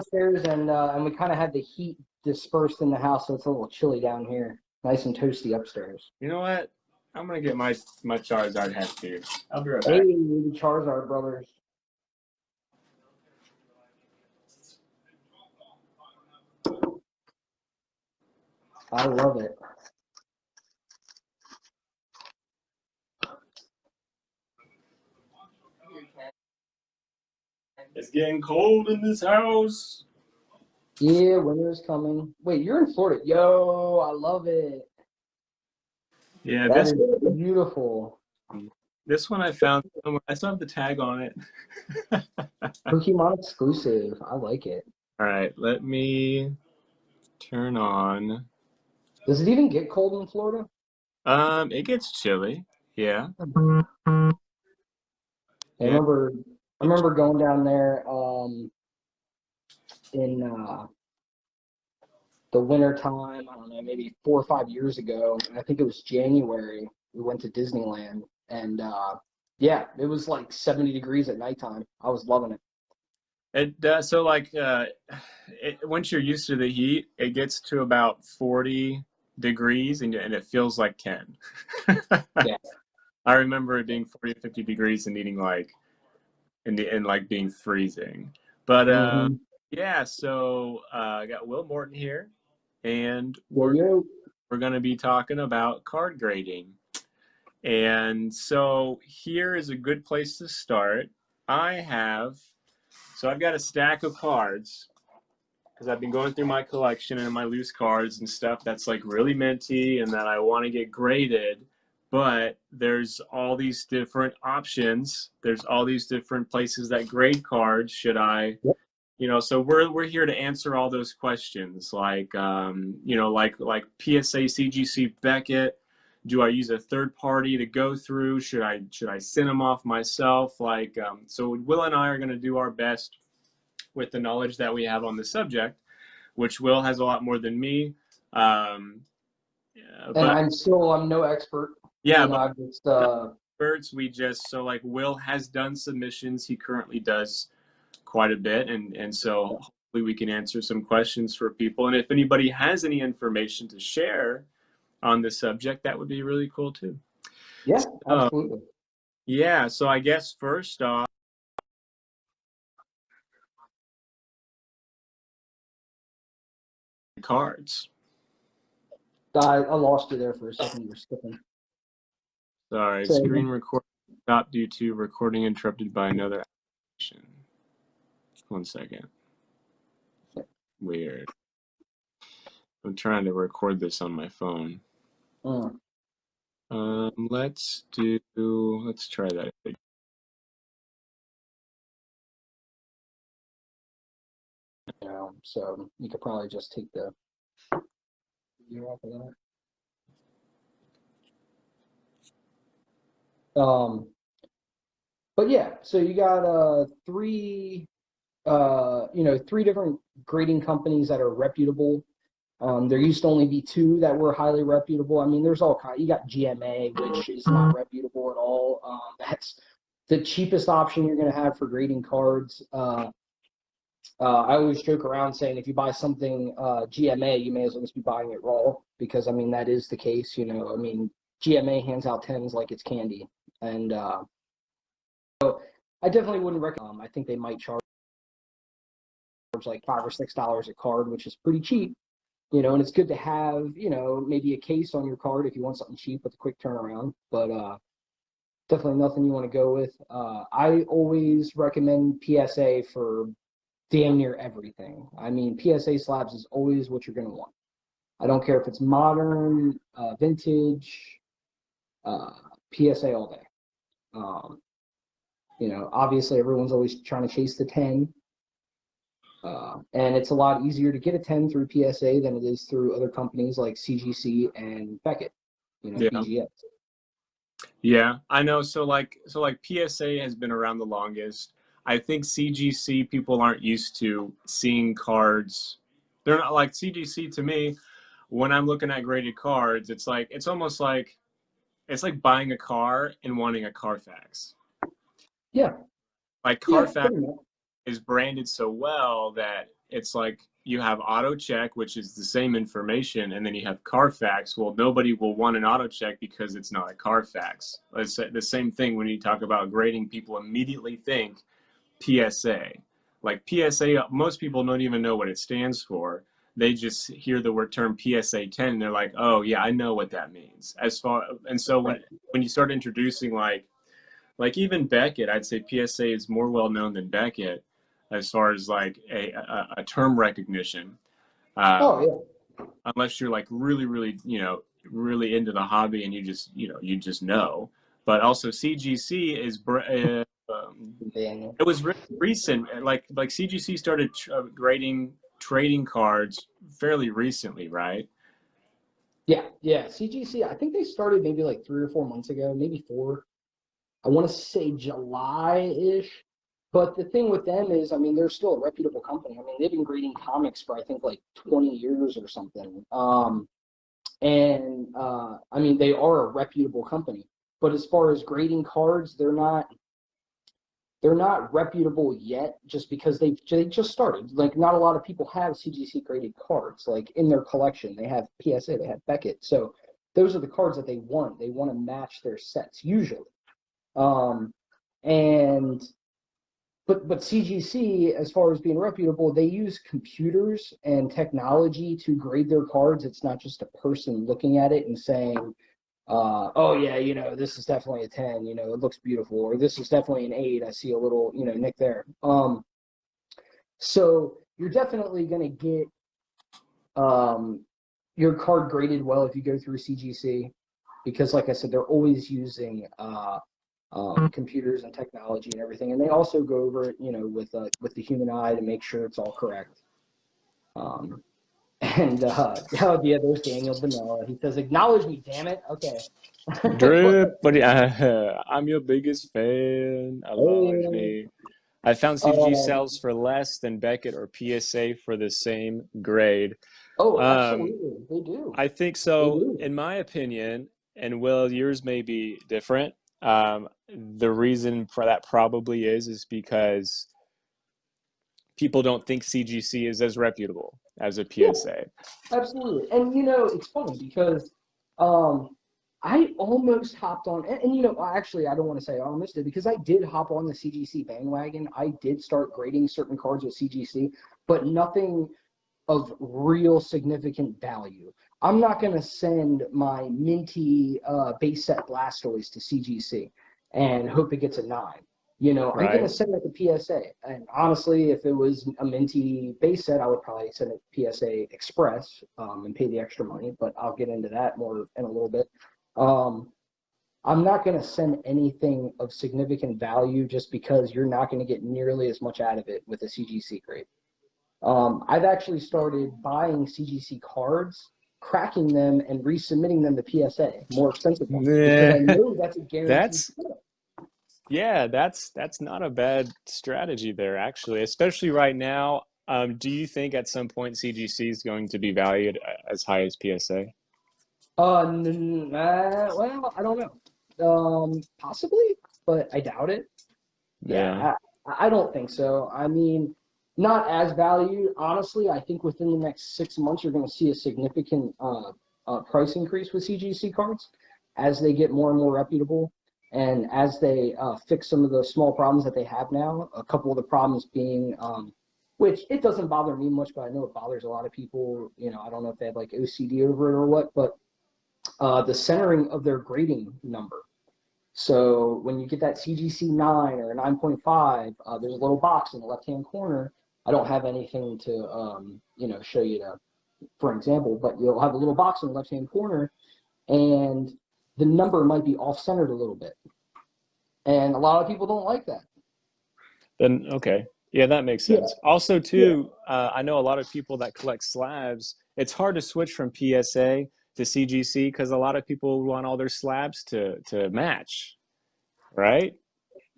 downstairs, and we kind of had the heat dispersed in the house, so it's a little chilly down here. Nice and toasty upstairs. You know what? I'm gonna get my Charizard hat too. I'll be right Hey, back. the Charizard brothers. I love it. It's getting cold in this house. Yeah, winter's coming. Wait, you're in Florida. Yo, I love it. Yeah, That is beautiful. this one I found somewhere. I still have the tag on it. Pokemon exclusive. I like it. All right, let me turn on. Does it even get cold in Florida? It gets chilly. Yeah. I remember going down there in the winter time. I don't know, maybe 4 or 5 years ago. And I think it was January. We went to Disneyland, and yeah, it was like 70 degrees at nighttime. I was loving it. So like once you're used to the heat, it gets to about 40 degrees and it feels like 10. Yeah. I remember it being 40 to 50 degrees and needing like and like being freezing. But yeah, so I got Will Morton here, and we're going to be talking about card grading. And so here is a good place to start. I've got a stack of cards because I've been going through my collection and my loose cards and stuff that's like really minty and that I want to get graded. But there's all these different options. There's all these different places that grade cards. Should I, so we're here to answer all those questions, like like PSA, CGC, Beckett. Do I use a third party to go through? Should I send them off myself? So Will and I are going to do our best with the knowledge that we have on the subject, which Will has a lot more than me. And I'm no expert. Yeah, but experts, Will has done submissions. He currently does quite a bit, and so hopefully we can answer some questions for people. And if anybody has any information to share on this subject, that would be really cool too. Yeah, absolutely. Yeah, so I guess first off, cards. I lost you there for a second. You were skipping. Sorry, screen recording stopped due to recording interrupted by another application. 1 second. Weird. I'm trying to record this on my phone. Let's try that. So you could probably just take the video off of that. But yeah, so you got three different grading companies that are reputable. There used to only be 2 that were highly reputable. I mean, there's all kinds. You got GMA, which is not reputable at all. That's the cheapest option you're going to have for grading cards. I always joke around saying if you buy something GMA, you may as well just be buying it raw, because I mean that is the case. I mean GMA hands out 10s like it's candy, and so I definitely wouldn't recommend. I think they might charge like $5 or $6 a card, which is pretty cheap. And it's good to have, maybe a case on your card if you want something cheap with a quick turnaround, but definitely nothing you want to go with. I always recommend PSA for damn near everything. I mean, PSA slabs is always what you're going to want. I don't care if it's modern, vintage, PSA all day. Obviously everyone's always trying to chase the 10. And it's a lot easier to get a 10 through PSA than it is through other companies like CGC and Beckett, BGS. Yeah, I know. So PSA has been around the longest. I think CGC, people aren't used to seeing cards. They're not like CGC to me. When I'm looking at graded cards, it's almost like it's like buying a car and wanting a Carfax. Yeah. Like Carfax is branded so well that it's like you have auto check, which is the same information, and then you have Carfax. Well, nobody will want an auto check because it's not a Carfax. It's the same thing when you talk about grading. People immediately think PSA. Like PSA, most people don't even know what it stands for. They just hear the word term PSA 10 and they're like, oh yeah, I know what that means. And so when you start introducing like even Beckett, I'd say PSA is more well known than Beckett as far as like a term recognition. Oh Um, yeah. unless you're like really, really, really into the hobby and you just know. But also CGC is Daniel. it was really recent. Like CGC started grading trading cards fairly recently, right? Yeah. CGC, I think they started maybe like 3 or 4 months ago, maybe 4. I want to say July-ish. But the thing with them is, I mean, they're still a reputable company. I mean, they've been grading comics for I think like 20 years or something. I mean, they are a reputable company. But as far as grading cards, they're not reputable yet just because they just started. Like not a lot of people have CGC graded cards like in their collection. They have PSA, they have Beckett. So those are the cards that they want. They want to match their sets usually. Um, and but CGC, as far as being reputable, they use computers and technology to grade their cards. It's not just a person looking at it and saying, oh yeah, this is definitely a 10, it looks beautiful, or this is definitely an 8. I see a little, nick there. So you're definitely gonna get your card graded well if you go through CGC, because like I said, they're always using computers and technology and everything, and they also go over it, with the human eye to make sure it's all correct. Um, and oh yeah, there's Daniel Vanilla. He says, "Acknowledge me, damn it." Okay. Drip, but I'm your biggest fan. Acknowledge Hey, me. I found CG um, sells for less than Beckett or PSA for the same grade. oh, Um, absolutely, they do. I think They so, do. in my opinion, and Will, yours may be different. The reason for that probably is because people don't think CGC is as reputable as a Yeah, PSA. absolutely. And it's funny because um, I almost hopped on, and actually, I don't want to say I almost did because I did hop on the CGC bandwagon. I did start grading certain cards with CGC, but nothing of real significant value. I'm not going to send my minty base set Blastoise to CGC and hope it gets a 9. I'm going to Right? send it to PSA. And honestly, if it was a minty base set, I would probably send it to PSA Express and pay the extra money, but I'll get into that more in a little bit. Um, I'm not going to send anything of significant value just because you're not going to get nearly as much out of it with a CGC grade. I've actually started buying CGC cards, cracking them, and resubmitting them to PSA, more expensive ones, because I Nah, know that's a guaranteed that's sale. yeah, that's not a bad strategy there, actually, especially right now. Do you think at some point CGC is going to be valued as high as PSA? Well, I don't know. Possibly, but I doubt it. Yeah. Yeah, I don't think so. I mean, not as valued. Honestly, I think within the next 6 months, you're going to see a significant price increase with CGC cards as they get more and more reputable and as they fix some of the small problems that they have now. A couple of the problems being, which it doesn't bother me much, but I know it bothers a lot of people. I don't know if they have like OCD over it or what, but the centering of their grading number. So when you get that CGC 9 or a 9.5, there's a little box in the left-hand corner. I don't have anything to, show you for example, but you'll have a little box in the left-hand corner, and the number might be off-centered a little bit. And a lot of people don't like that. Then okay. Yeah, that makes Yeah, sense. Also, yeah, too, I know a lot of people that collect slabs. It's hard to switch from PSA to CGC because a lot of people want all their slabs to match, right?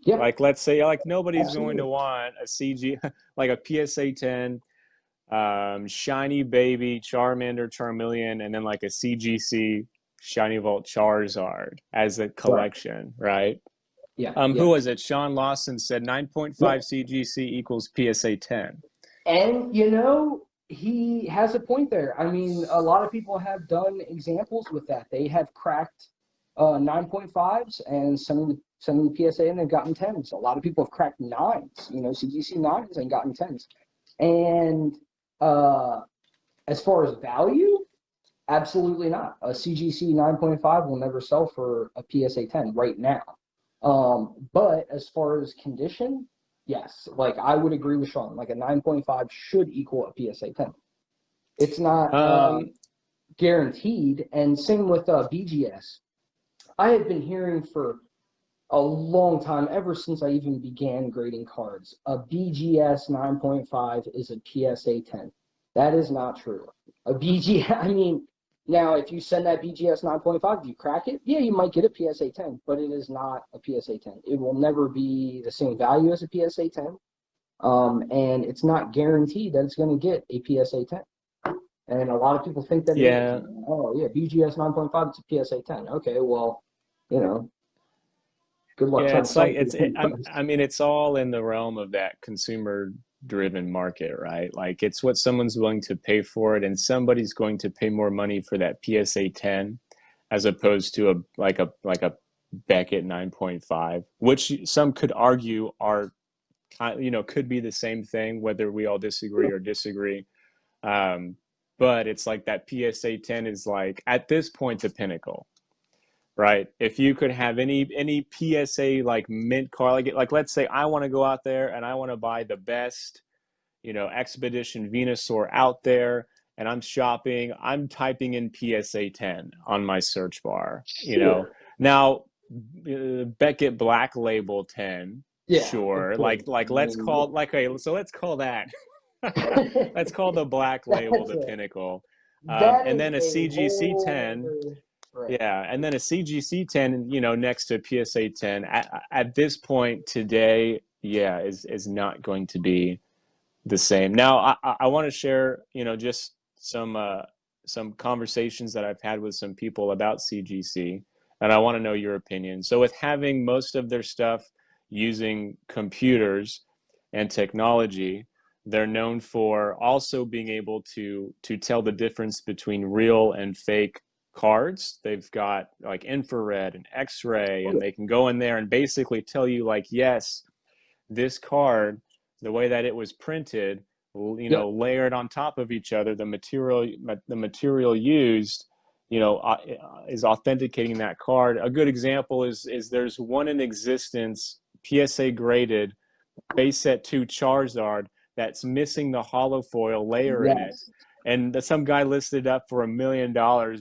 yep, Like, let's say, like nobody's going to absolutely. want a CG like a PSA 10, shiny baby Charmander, Charmeleon, and then like a CGC shiny Vault Charizard as a Right. collection, right? Yeah, Who yeah, was it? Sean Lawson said 9.5 yep. CGC equals PSA 10. And, he has a point there. I mean, a lot of people have done examples with that. They have cracked 9.5s and sending the PSA and they've gotten 10s. A lot of people have cracked 9s, CGC 9s and gotten 10s. And as far as value, absolutely not. A CGC 9.5 will never sell for a PSA 10 right now. But as far as condition, yes, like I would agree with Sean. Like a 9.5 should equal a PSA 10. It's not guaranteed, and same with BGS. I have been hearing for a long time, ever since I even began grading cards, a BGS 9.5 is a PSA 10. That is not true. A BGS, I mean, now if you send that BGS 9.5, do you crack it? Yeah, you might get a PSA 10, but it is not a PSA 10. It will never be the same value as a PSA 10, and it's not guaranteed that it's going to get a PSA 10. And a lot of people think that it is. Oh, yeah, BGS 9.5, it's a PSA 10. Okay, well, good luck Yeah, trying to it's sell like it. I mean, it's all in the realm of that consumer driven market, right? Like it's what someone's willing to pay for it, and somebody's going to pay more money for that PSA 10 as opposed to a Beckett 9.5, which some could argue are could be the same thing, whether we all disagree. Um, but it's like that PSA 10 is like at this point the pinnacle, right? If you could have any PSA like mint car, like let's say I want to go out there and I want to buy the best, Expedition Venusaur out there, and I'm shopping, I'm typing in PSA 10 on my search bar, Now, Beckett Black Label 10, Yeah, of sure. course. Like I let's mean, call so let's call that let's call the Black Label that's the pinnacle. that And is then a a CGC whole 10, other, right. yeah, and then a CGC 10, next to PSA 10 at this point today, yeah, is not going to be the same. Now, I want to share, just some conversations that I've had with some people about CGC, and I want to know your opinion. So, with having most of their stuff using computers and technology, they're known for also being able to tell the difference between real and fake cards. They've got like infrared and X-ray, and they can go in there and basically tell you like, yes, this card, the way that it was printed, Yep. layered on top of each other, the material used, is authenticating that card. A good example is there's one in existence, PSA graded base set 2 Charizard that's missing the hollow foil layer in it. Yes. And some guy listed up for $1 million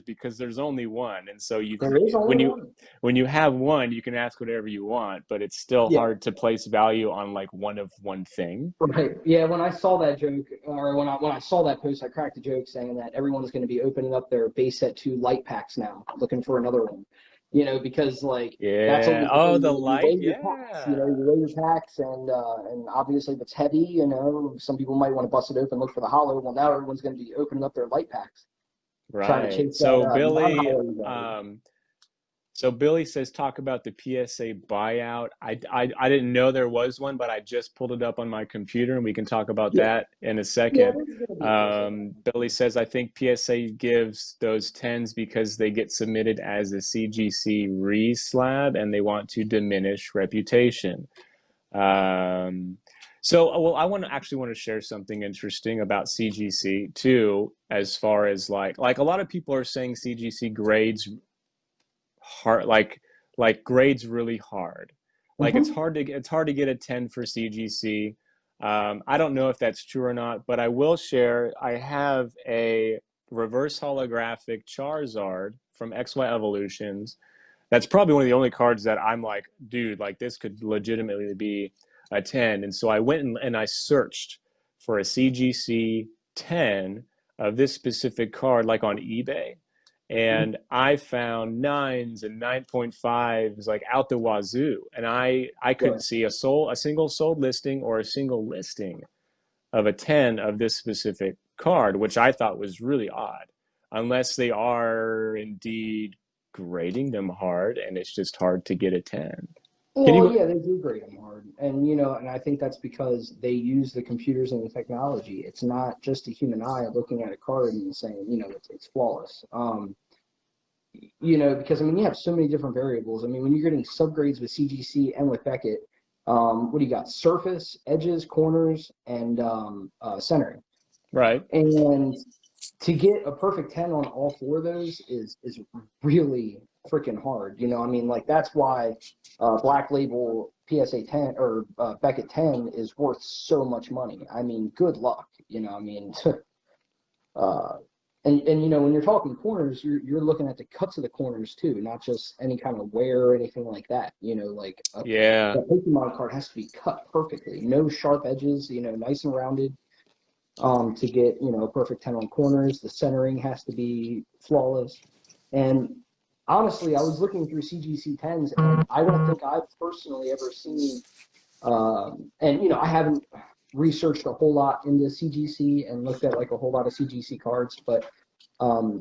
because there's only one. And so There is only when you one. when you have one, you can ask whatever you want, but it's still Yeah. hard to place value on like one thing. Right. Yeah. When I saw that joke, or when I saw that post, I cracked a joke saying that everyone's going to be opening up their base set 2 light packs now, looking for another one. Because like that's Yeah. always the Oh, thing. the You weigh light. your packs. Yeah. You weigh your packs, and obviously if it's heavy, some people might want to bust it open, look for the hollow. Well, now everyone's going to be opening up their light packs, trying to Right. chase that non-hollow value. So Billy says, talk about the PSA buyout. I didn't know there was one, but I just pulled it up on my computer, and we can talk about Yeah. that in a Yeah. second. There's going to be a PSA. Billy says, I think PSA gives those 10s because they get submitted as a CGC re-slab, and they want to diminish reputation. Well, I actually want to share something interesting about CGC too, as far as like a lot of people are saying CGC grades hard, like grades really hard. Like Mm-hmm. it's hard to get a 10 for CGC. I don't know if that's true or not, but I will share. I have a reverse holographic Charizard from XY Evolutions. That's probably one of the only cards that I'm like, dude, like this could legitimately be a 10. And so I went and I searched for a CGC 10 of this specific card, like on eBay, and I found 9s and 9.5s like out the wazoo, and I couldn't Right. see a single sold listing or a single listing of a 10 of this specific card, which I thought was really odd, unless they are indeed grading them hard and it's just hard to get a 10. Can Well, you yeah, they do grade them hard. and I think that's because they use the computers and the technology. It's not just a human eye looking at a card and saying, it's flawless. Because you have so many different variables. When you're getting subgrades with CGC and with Beckett, what do you got? Surface, edges, corners, and centering. Right. And to get a perfect 10 on all four of those is really freaking hard. That's why Black Label PSA 10 or Beckett 10 is worth so much money. Good luck. When you're talking corners, you're looking at the cuts of the corners too, not just any kind of wear or anything like that. Yeah. A Pokemon card has to be cut perfectly, no sharp edges, nice and rounded. To get a perfect 10 on corners, the centering has to be flawless. And honestly, I was looking through CGC 10s, and I don't think I've personally ever seen. I haven't researched a whole lot into CGC and looked at like a whole lot of CGC cards, but I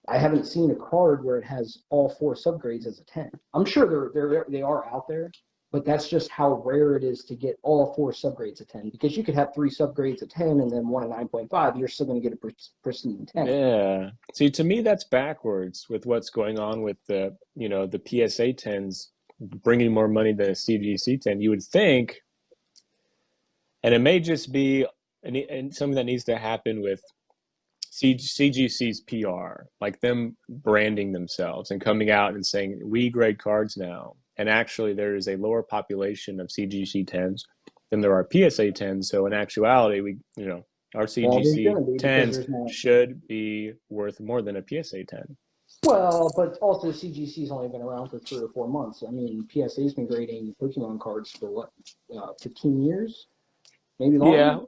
haven't seen a card where it has all four subgrades as a 10. I'm sure they are out there, but that's just how rare it is to get all four subgrades of 10, because you could have three subgrades of 10 and then one at 9.5. You're still going to get a pristine 10. Yeah. See, to me, that's backwards with what's going on with the PSA 10s bringing more money than a CGC 10. You would think, and it may just be and something that needs to happen with CGC's PR, like them branding themselves and coming out and saying, we grade cards now. And actually, there is a lower population of CGC 10s than there are PSA 10s. So in actuality, our CGC 10s should be worth more than a PSA 10. Well, but also CGC's only been around for 3 or 4 months. PSA's been grading Pokemon cards for what, 15 years, maybe longer. Yeah.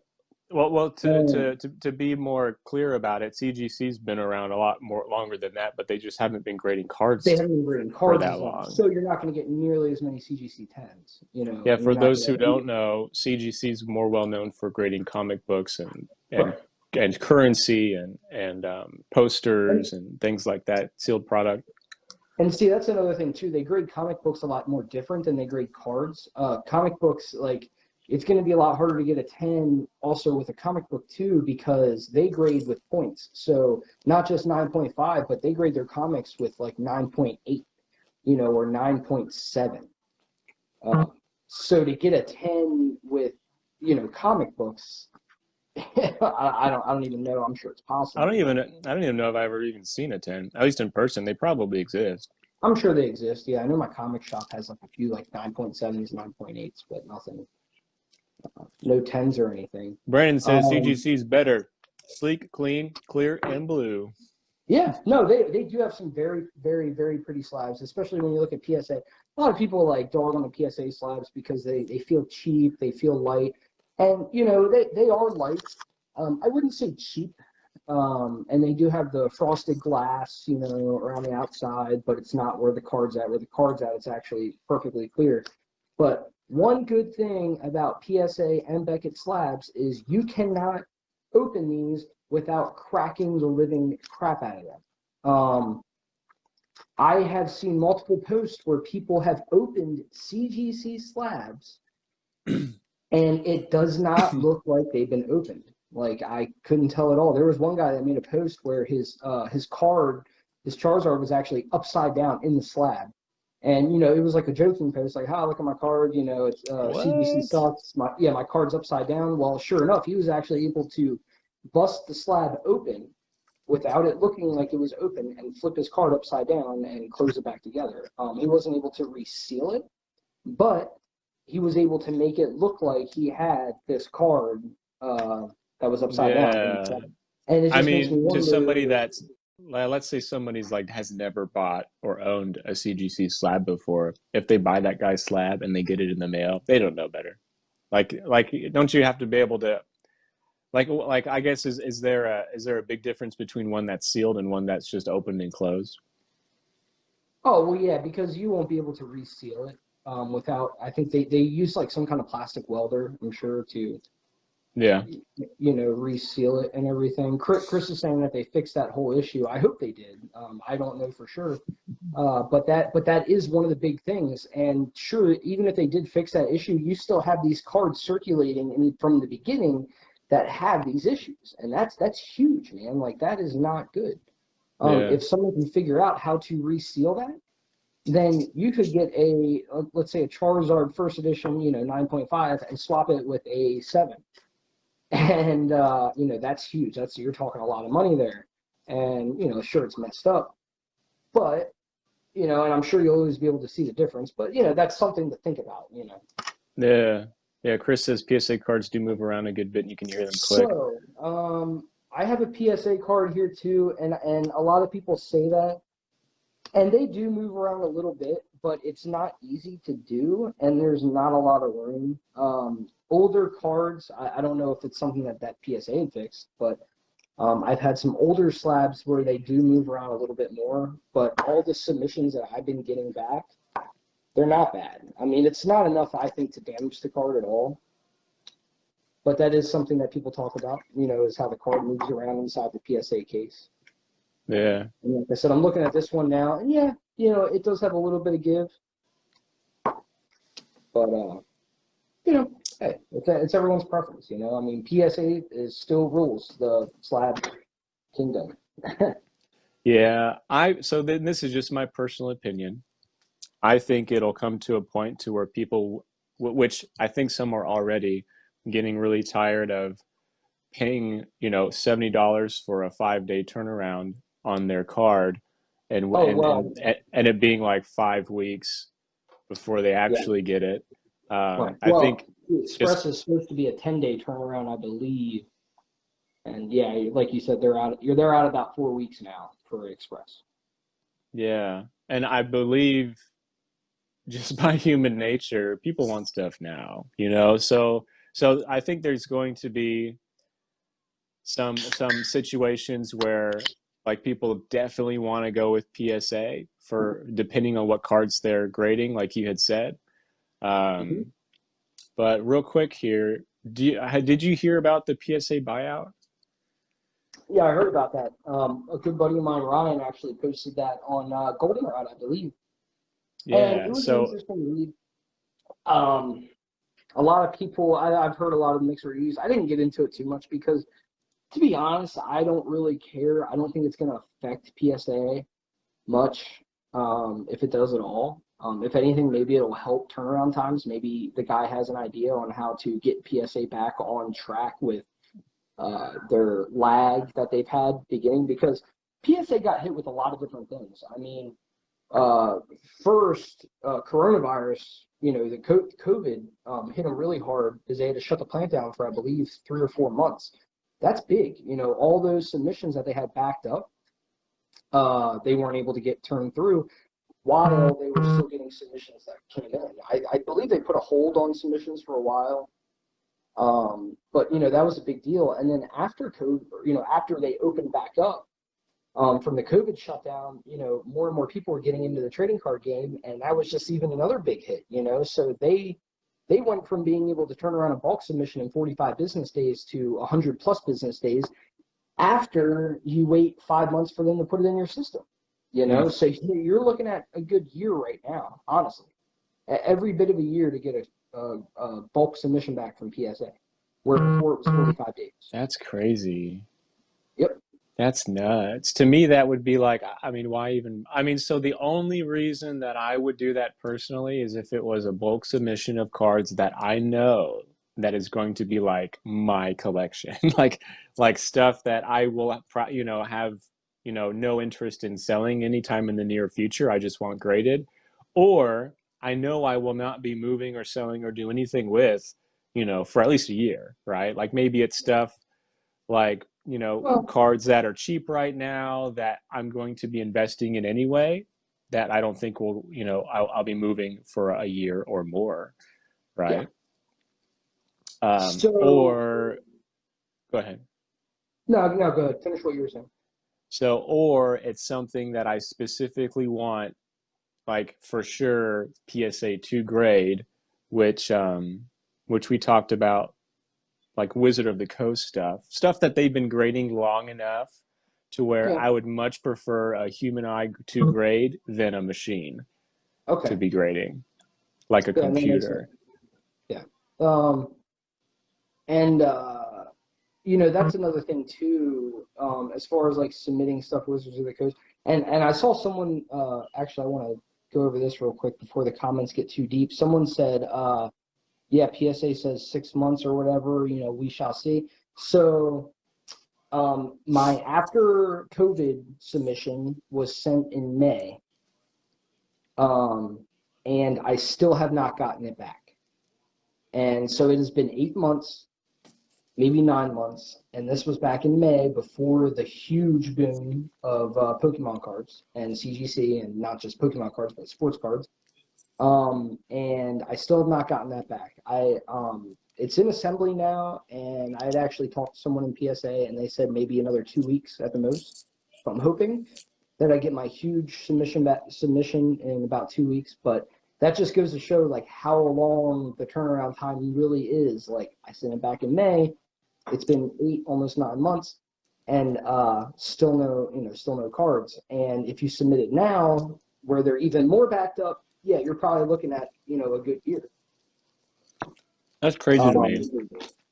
Well, to be more clear about it, CGC's been around a lot more longer than that, but they just haven't been grading cards. They haven't been grading cards for that long, so you're not going to get nearly as many CGC 10s. Yeah, for those who don't know, CGC's more well known for grading comic books and currency and posters and things like that, sealed product. And see, that's another thing too. They grade comic books a lot more different than they grade cards. Comic books, it's going to be a lot harder to get a 10 also with a comic book too, because they grade with points. So not just 9.5, but they grade their comics with 9.8, or 9.7. So to get a 10 with, comic books, I don't even know. I'm sure it's possible. I don't even know if I've ever even seen a 10, at least in person. They probably exist. I'm sure they exist. Yeah, I know my comic shop has a few 9.7s, 9.8s, but nothing. No 10s or anything. Brandon says CGC is better. Sleek, clean, clear, and blue. Yeah, no, they do have some very, very, very pretty slabs, especially when you look at PSA. A lot of people dog on the PSA slabs because they feel cheap, they feel light. And, they are light. I wouldn't say cheap. And they do have the frosted glass, around the outside, but it's not where the card's at. Where the card's at, it's actually perfectly clear. But one good thing about PSA and Beckett slabs is you cannot open these without cracking the living crap out of them. I have seen multiple posts where people have opened CGC slabs and it does not look like they've been opened. I couldn't tell at all. There was one guy that made a post where his card, his Charizard, was actually upside down in the slab. And, it was a joking post, look at my card, it's CGC sucks. My card's upside down. Well, sure enough, he was actually able to bust the slab open without it looking like it was open and flip his card upside down and close it back together. He wasn't able to reseal it, but he was able to make it look like he had this card that was upside down. And it just makes me wonder, to somebody that's, let's say somebody's has never bought or owned a CGC slab before. If they buy that guy's slab and they get it in the mail, they don't know better. Don't you have to be able to, I guess, is there a big difference between one that's sealed and one that's just opened and closed? Oh, well, yeah, because you won't be able to reseal it without, I think they use some kind of plastic welder, I'm sure, to Yeah. reseal it and everything. Chris is saying that they fixed that whole issue. I hope they did. I don't know for sure. But that is one of the big things. And sure, even if they did fix that issue, you still have these cards circulating from the beginning that have these issues, and that's huge, man. Like that is not good. Yeah. If someone can figure out how to reseal that, then you could get let's say a Charizard first edition, 9.5, and swap it with a 7, and that's huge. You're talking a lot of money there, and sure it's messed up, but and I'm sure you'll always be able to see the difference. But that's something to think about. Yeah. Yeah. Chris says PSA cards do move around a good bit and you can hear them click. So, I have a PSA card here too, and a lot of people say that, and they do move around a little bit, but it's not easy to do, and there's not a lot of room. Older cards, I don't know if it's something that PSA had fixed, but I've had some older slabs where they do move around a little bit more, but all the submissions that I've been getting back, they're not bad. I mean, it's not enough, I think, to damage the card at all. But that is something that people talk about, is how the card moves around inside the PSA case. Yeah. And like I said, I'm looking at this one now, and yeah, it does have a little bit of give. But, hey, it's everyone's preference, I mean, PSA is still rules the slab kingdom. Yeah. So then this is just my personal opinion. I think it'll come to a point to where people, which I think some are already getting really tired of paying, $70 for a 5-day turnaround on their card, and Oh, and well, and and it being like 5 weeks before they yeah, actually get it. right. I Well, think the just Express is supposed to be a 10-day turnaround, I believe. And yeah, like you said, they're out about 4 weeks now for Express. yeah, and I believe just by human nature, people want stuff now, So I think there's going to be some situations where like people definitely want to go with PSA for depending on what cards they're grading, like you had said. Mhm. Um, but real quick here, did you hear about the PSA buyout? Yeah, I heard about that. A good buddy of mine, Ryan, actually posted that on Goldenrod, I believe, and it Yeah. was an So interesting read. Um, a lot of people, I've heard a lot of mixed reviews. I didn't get into it too much because, to be honest, I don't really care. I don't think it's going to affect PSA much, if it does at all. If anything, maybe it'll help turnaround times. Maybe the guy has an idea on how to get PSA back on track with their lag that they've had beginning, because PSA got hit with a lot of different things. I mean, uh, first, coronavirus, the COVID hit them really hard because they had to shut the plant down for, I believe, 3 or 4 months. That's big. All those submissions that they had backed up, they weren't able to get turned through while they were still getting submissions that came in. I believe they put a hold on submissions for a while. But that was a big deal. And then after COVID, after they opened back up, from the COVID shutdown, more and more people were getting into the trading card game, and that was just even another big hit. So they went from being able to turn around a bulk submission in 45 business days to 100 plus business days after you wait 5 months for them to put it in your system. mm, So you're looking at a good year right now, honestly. Every bit of a year to get a bulk submission back from PSA, where before it was 45 days. that's crazy. Yep. That's nuts. To me, that would be like, I mean, why even? I mean, so the only reason that I would do that personally is if it was a bulk submission of cards that I know that is going to be like my collection, like stuff that I will, have, no interest in selling anytime in the near future. I just want graded, or I know I will not be moving or selling or do anything with, for at least a year, right? Like maybe it's stuff like Well, cards that are cheap right now that I'm going to be investing in anyway that I don't think will I'll be moving for a year or more, yeah. right? So Or go ahead. no, no, go ahead. Finish what you were saying. Or it's something that I specifically want, like for sure PSA 2 grade, which which we talked about like Wizard of the Coast stuff that they've been grading long enough to where Yeah. I would much prefer a human eye to grade than a machine to Okay. be grading, like a Yeah, that makes sense. computer. Yeah. And that's another thing too, as far as like submitting stuff to Wizards of the Coast. And I saw someone, actually, I want to go over this real quick before the comments get too deep. Someone said, yeah, PSA says 6 months or whatever, we shall see. So my after COVID submission was sent in May, and I still have not gotten it back. And so it has been 8 months, maybe 9 months, and this was back in May before the huge boom of Pokemon cards and CGC, and not just Pokemon cards, but sports cards. And I still have not gotten that back. It's in assembly now, and I had actually talked to someone in PSA, and they said maybe another 2 weeks at the most. So I'm hoping that I get my huge submission in about 2 weeks, but that just goes to show like how long the turnaround time really is. Like I sent it back in May, it's been 8, almost 9 months, and still no cards. And if you submit it now, where they're even more backed up, yeah, you're probably looking at a good year. That's crazy to me.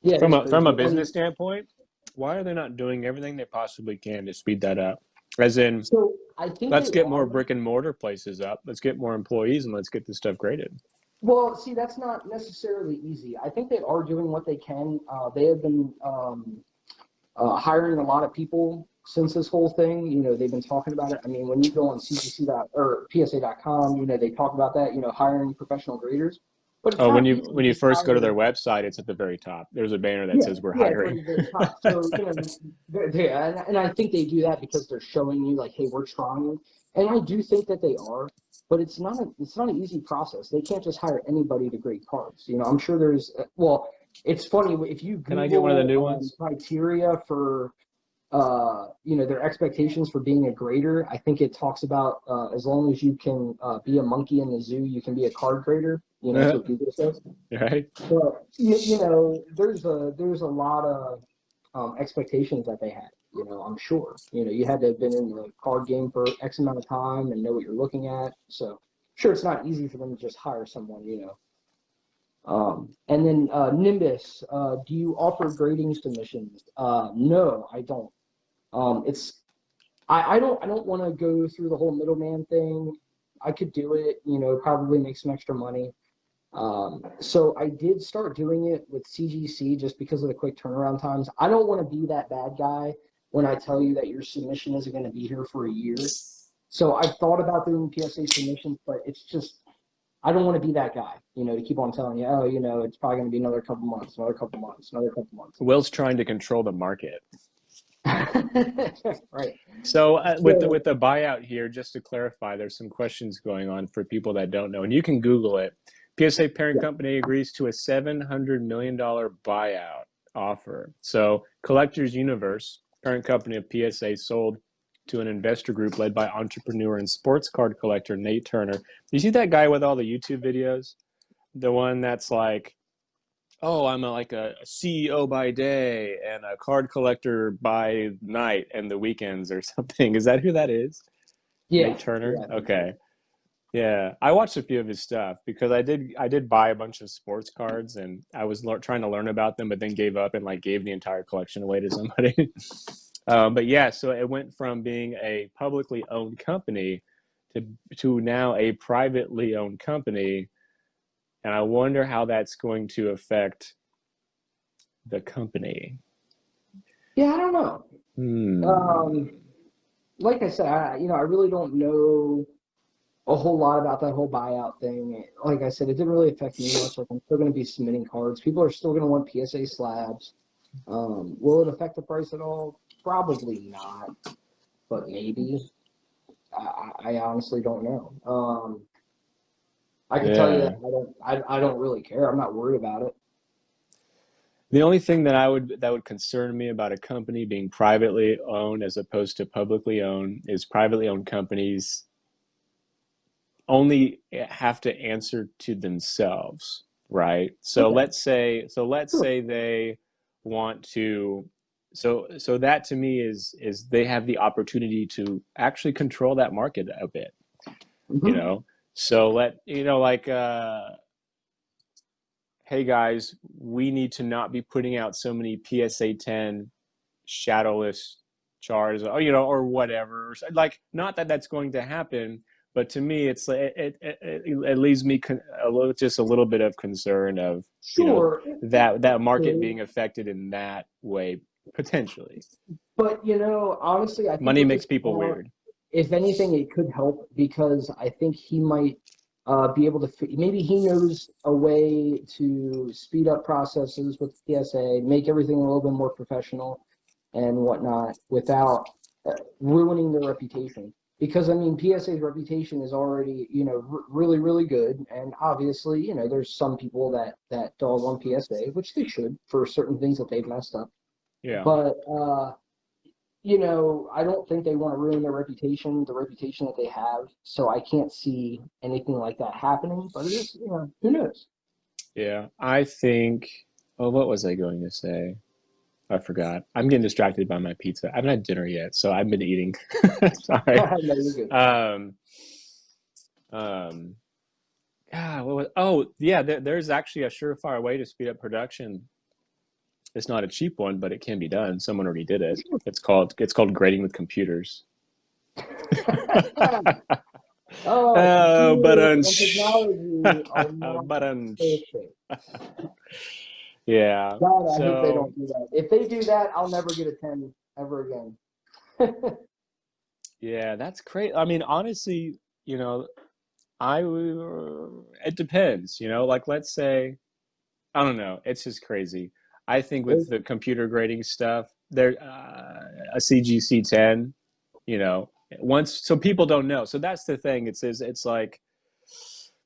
Yeah, From it's a crazy. business standpoint, why are they not doing everything they possibly can to speed that up? As in, So I think let's they get more are. brick and mortar places up. Let's get more employees, and let's get this stuff graded. Well, see, that's not necessarily easy. I think they are doing what they can. They have been hiring a lot of people since this whole thing. They've been talking about it. I mean, when you go on CGC or PSA.com, they talk about that. Hiring professional graders. But it's Oh, not easy when you to first go to hire. their website, it's at the very top. There's a banner that Yeah, says we're yeah, it's hiring. right at the very top. So, and I think they do that because they're showing you like, hey, we're trying. And I do think that they are, but it's not an easy process. They can't just hire anybody to grade cards. I'm sure there's well, it's funny if you Can I get one of the new Google ones? criteria for their expectations for being a grader. I think it talks about as long as you can be a monkey in the zoo, you can be a card grader. That's what Google says. Right? But there's a lot of expectations that they had. I'm sure. You had to have been in the card game for X amount of time and know what you're looking at. So sure, it's not easy for them to just hire someone. And then Nimbus, do you offer grading submissions? No, I don't. It's I don't want to go through the whole middleman thing. I could do it, probably make some extra money. So I did start doing it with CGC just because of the quick turnaround times. I don't want to be that bad guy when I tell you that your submission isn't going to be here for a year. So I've thought about doing PSA submissions, but it's just, I don't want to be that guy, to keep on telling you, oh, it's probably going to be another couple months, another couple months, another couple months. Will's trying to control the market. Right. So with the buyout here, just to clarify, there's some questions going on for people that don't know, and you can Google it. PSA parent company agrees to a $700 million buyout offer. So Collectors Universe, parent company of PSA, sold to an investor group led by entrepreneur and sports card collector Nate Turner. You see that guy with all the YouTube videos? The one that's like, oh, I'm like a CEO by day and a card collector by night and the weekends or something. Is that who that is? Yeah. Nate Turner? Yeah, Okay. Yeah, I watched a few of his stuff because I did buy a bunch of sports cards and I was trying to learn about them, but then gave up and like gave the entire collection away to somebody. But yeah, so it went from being a publicly owned company to now a privately owned company, and I wonder how that's going to affect the company. Yeah, I don't know. Like I said, I really don't know a whole lot about that whole buyout thing. Like I said, it didn't really affect me much. Like I'm still going to be submitting cards. People are still going to want PSA slabs. Will it affect the price at all? Probably not, but maybe. I honestly don't know. I can tell you Yeah. that I don't really care. I'm not worried about it. The only thing that would concern me about a company being privately owned as opposed to publicly owned is privately owned companies only have to answer to themselves, right? So Okay. let's say Sure. they want to, so that to me is they have the opportunity to actually control that market a bit, you Hmm. know. So like hey guys, we need to not be putting out so many PSA 10 shadowless chars, or or whatever. Like, not that that's going to happen, but to me, it's like it leaves me just a little bit of concern of Sure, that market could. being affected in that way potentially. But honestly, I think Money with makes this people car, weird. if anything, it could help because I think he might be able to. Maybe he knows a way to speed up processes with PSA, make everything a little bit more professional and whatnot without ruining their reputation. Because I mean, PSA's reputation is already really really good, and obviously there's some people that dog on PSA, which they should for certain things that they've messed up. Yeah. But I don't think they want to ruin their reputation, the reputation that they have. So I can't see anything like that happening. But it is, who knows? Yeah. I think, oh, what was I going to say? I forgot. I'm getting distracted by my pizza. I haven't had dinner yet, so I've been eating. Sorry. No, you're good. Um, um, oh, yeah, there's actually a surefire way to speed up production. It's not a cheap one, but it can be done. Someone already did it. It's called grading with computers. Oh, Computers but and technology are not but perfect. yeah. God, I hope they So don't do that. If they do that, I'll never get a 10 ever again. yeah, that's great. I mean, honestly, I it depends. Like, let's say, I don't know. It's just crazy. I think with the computer grading stuff, there a CGC 10, you know, once so people don't know. So that's the thing. It's like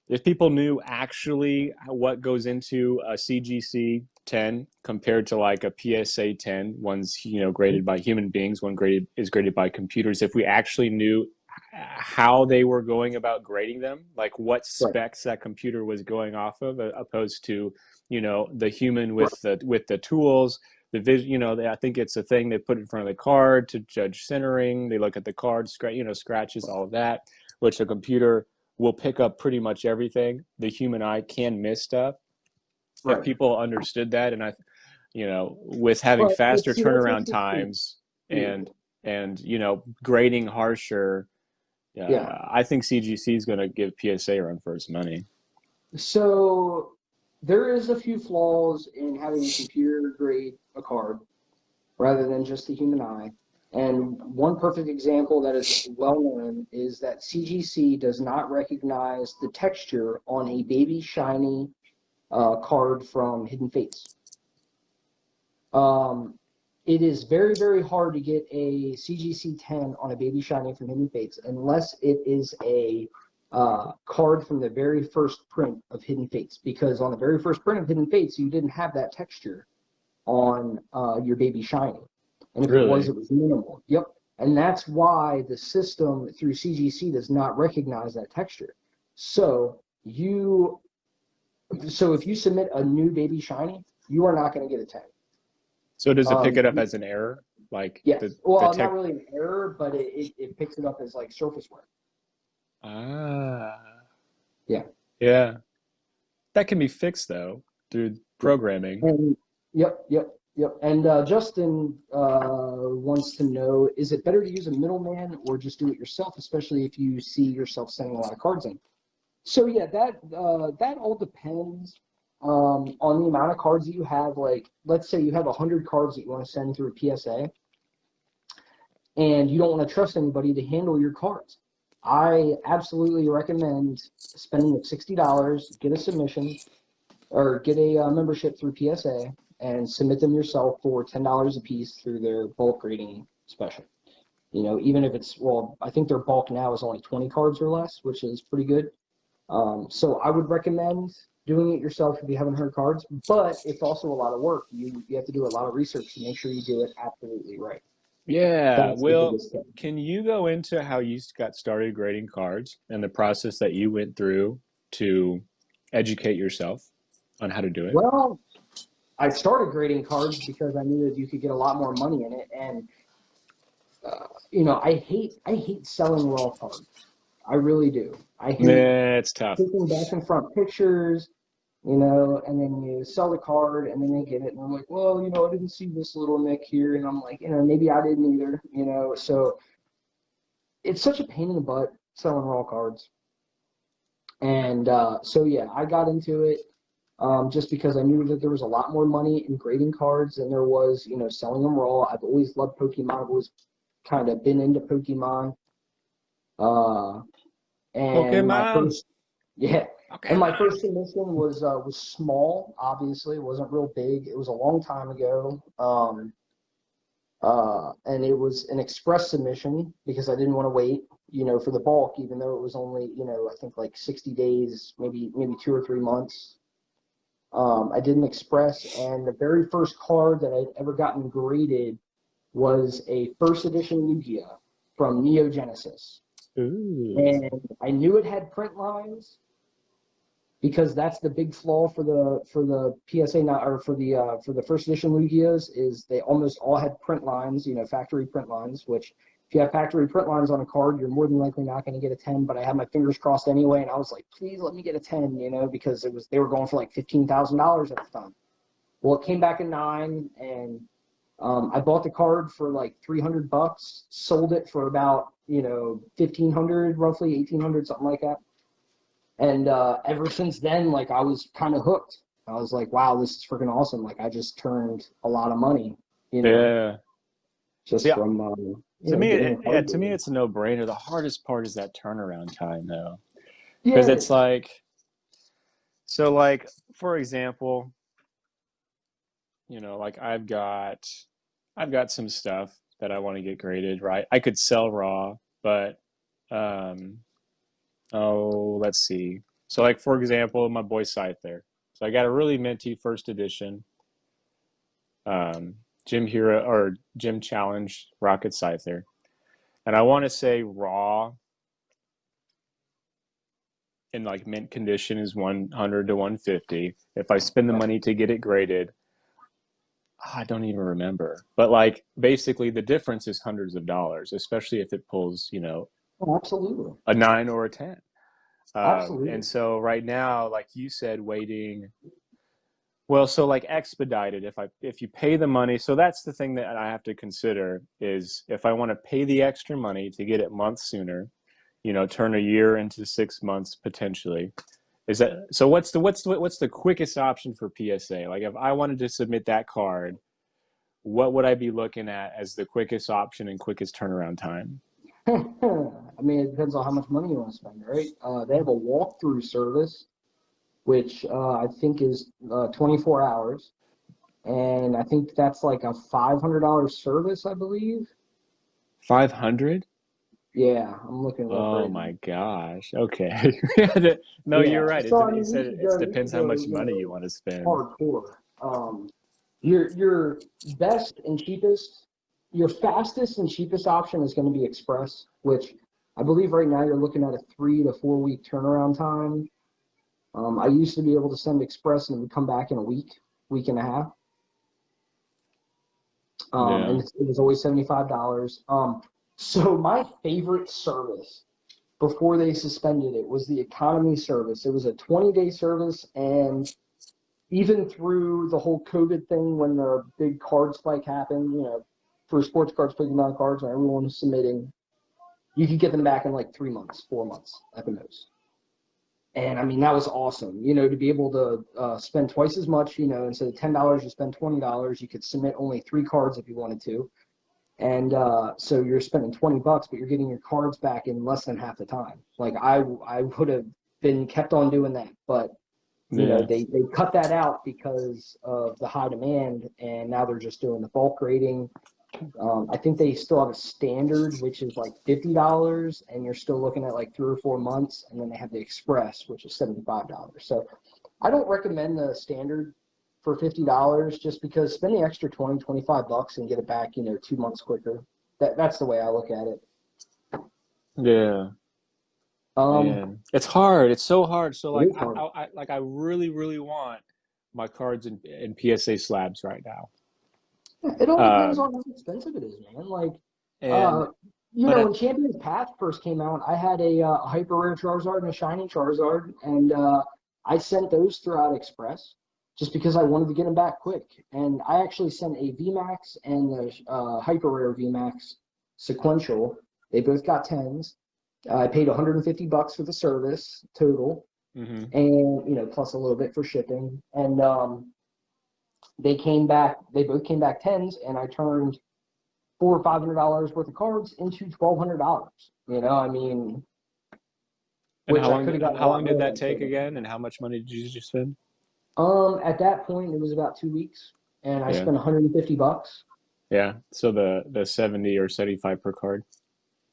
if people knew actually what goes into a CGC 10 compared to like a PSA 10, one's graded by human beings, one graded by computers. If we actually knew how they were going about grading them, like what Right, specs that computer was going off of, opposed to the human right, with the tools, the vision. I think it's a thing they put in front of the card to judge centering. They look at the card, scratches, all of that, which a computer will pick up pretty much everything. The human eye can miss stuff. If right. people understood that, and with having But faster see, that's turnaround interesting times too. and grading harsher, Yeah. I think CGC is going to give PSA a run for its money. So there is a few flaws in having a computer grade a card rather than just the human eye. And one perfect example that is well known is that CGC does not recognize the texture on a baby shiny card from Hidden Fates. Um, it is very, very hard to get a CGC 10 on a baby shiny from Hidden Fates unless it is a card from the very first print of Hidden Fates. Because on the very first print of Hidden Fates, you didn't have that texture on your baby shiny. And if Really? it was minimal. Yep. And that's why the system through CGC does not recognize that texture. So if you submit a new baby shiny, you are not going to get a 10. So does it pick it up as an error? Like Yes. the Well, not tech? really an error, but it picks it up as like surface wear. Ah, Yeah. yeah. That can be fixed though through Yeah. programming. And yep. And Justin wants to know: is it better to use a middleman or just do it yourself, especially if you see yourself sending a lot of cards in? So yeah, that all depends on the amount of cards that you have. Like, let's say you have 100 cards that you want to send through a PSA, and you don't want to trust anybody to handle your cards. I absolutely recommend spending $60, get a submission, or get a membership through PSA, and submit them yourself for $10 a piece through their bulk grading special. Even if I think their bulk now is only 20 cards or less, which is pretty good. So I would recommend doing it yourself if you haven't heard cards, but it's also a lot of work. You have to do a lot of research to make sure you do it absolutely right. Yeah. That's the Well, biggest thing. can you go into how you got started grading cards and the process that you went through to educate yourself on how to do it? Well, I started grading cards because I knew that you could get a lot more money in it. And you know, I hate selling raw cards. I really do. I hate Yeah, it's tough. taking back and front pictures, you know, and then you sell the card and then they get it and I'm like, well, you know, I didn't see this little nick here, and I'm like, you know, maybe I didn't either, you know. So it's such a pain in the butt selling raw cards. And so yeah, I got into it just because I knew that there was a lot more money in grading cards than there was, you know, selling them raw. I've always loved Pokemon. I've always kind of been into Pokemon. Uh, and my Pokemon. first, yeah, and my Pokemon. first submission was small. Obviously, it wasn't real big. It was a long time ago. And it was an express submission because I didn't want to wait, you know, for the bulk, even though it was only, you know, I think like 60 days, maybe 2 or 3 months. I did an express, and the very first card that I'd ever gotten graded was a first edition Lugia from Neo Genesis. Ooh. And I knew it had print lines because that's the big flaw for the PSA not or for the first edition Lugias is they almost all had print lines, you know, factory print lines. Which if you have factory print lines on a card, you're more than likely not going to get a 10. But I had my fingers crossed anyway, and I was like, please let me get a 10, you know, because they were going for like $15,000 at the time. Well, it came back in 9, and I bought the card for like $300, sold it for about, you know, 1,500, roughly 1,800, something like that. And ever since then, like I was kind of hooked. I was like, wow, this is freaking awesome. Like I just turned a lot of money, you know, Yeah. just See, from you to know, me, getting a yeah, card to me, game. it's a no-brainer. The hardest part is that turnaround time, though, Yeah, because it it's is. like, so, like, for example, you know, like I've got some stuff that I want to get graded, right? I could sell raw, but, um, oh, let's see. So, like, for example, my boy Scyther. So I got a really minty first edition, um, Gym Hero or Gym Challenge Rocket Scyther, and I want to say raw in like mint condition is 100 to 150. If I spend the Yeah. money to get it graded, I don't even remember. But like basically the difference is hundreds of dollars, especially if it pulls, you know, Oh, absolutely. a 9 or a 10. And Absolutely. so right now, like you said, waiting. Well, so like expedited, if you pay the money, so that's the thing that I have to consider is if I want to pay the extra money to get it months sooner, you know, turn a year into 6 months potentially. Is that so? What's the quickest option for PSA? Like, if I wanted to submit that card, what would I be looking at as the quickest option and quickest turnaround time? I mean, it depends on how much money you want to spend, right? They have a walkthrough service, which I think is 24 hours. And I think that's like a $500 service, I believe. 500? Yeah, I'm looking it up Oh right now. my gosh. Okay. No, you're Yeah, right. so I You mean, said it you depends should how go, much you money you know, want to spend. hardcore. Your best and cheapest, your fastest and cheapest option is going to be Express, which I believe right now you're looking at a 3 to 4 week turnaround time. I used to be able to send Express and it would come back in a week, week and a half. Yeah. And it was always $75. So my favorite service before they suspended it was the economy service. It was a 20-day service, and even through the whole COVID thing, when the big card spike happened, you know, for sports cards, Pokemon cards, and everyone was submitting, you could get them back in like 3 months, 4 months at the most. And I mean, that was awesome, you know, to be able to spend twice as much, you know, instead of $10, you spend $20. You could submit only 3 cards if you wanted to. And so you're spending $20, but you're getting your cards back in less than half the time. Like I would have been kept on doing that, but you know Yeah. they cut that out because of the high demand, and now they're just doing the bulk rating. I think they still have a standard, which is like $50, and you're still looking at like 3 or 4 months, and then they have the express, which is $75. So I don't recommend the standard for $50 just because spend the extra 25 bucks and get it back, you know, 2 months quicker. That's the way I look at it. Yeah. Um, Man, it's hard. It's so hard. So it like is hard. like I really really want my cards in PSA slabs right now. It all depends on how expensive it is, man. Like, And when Champions Path first came out, I had a hyper rare Charizard and a shiny Charizard, and I sent those through Express just because I wanted to get them back quick. And I actually sent a VMAX and a hyper rare VMAX sequential. They both got 10s. I paid $150 for the service total, and plus a little bit for shipping. And they both came back 10s, and I turned $400 or $500 worth of cards into $1,200. I mean, and how long did that take again? And how much money did you just spend? At that point, it was about 2 weeks, and I spent $150. Yeah, so the 70 or 75 per card.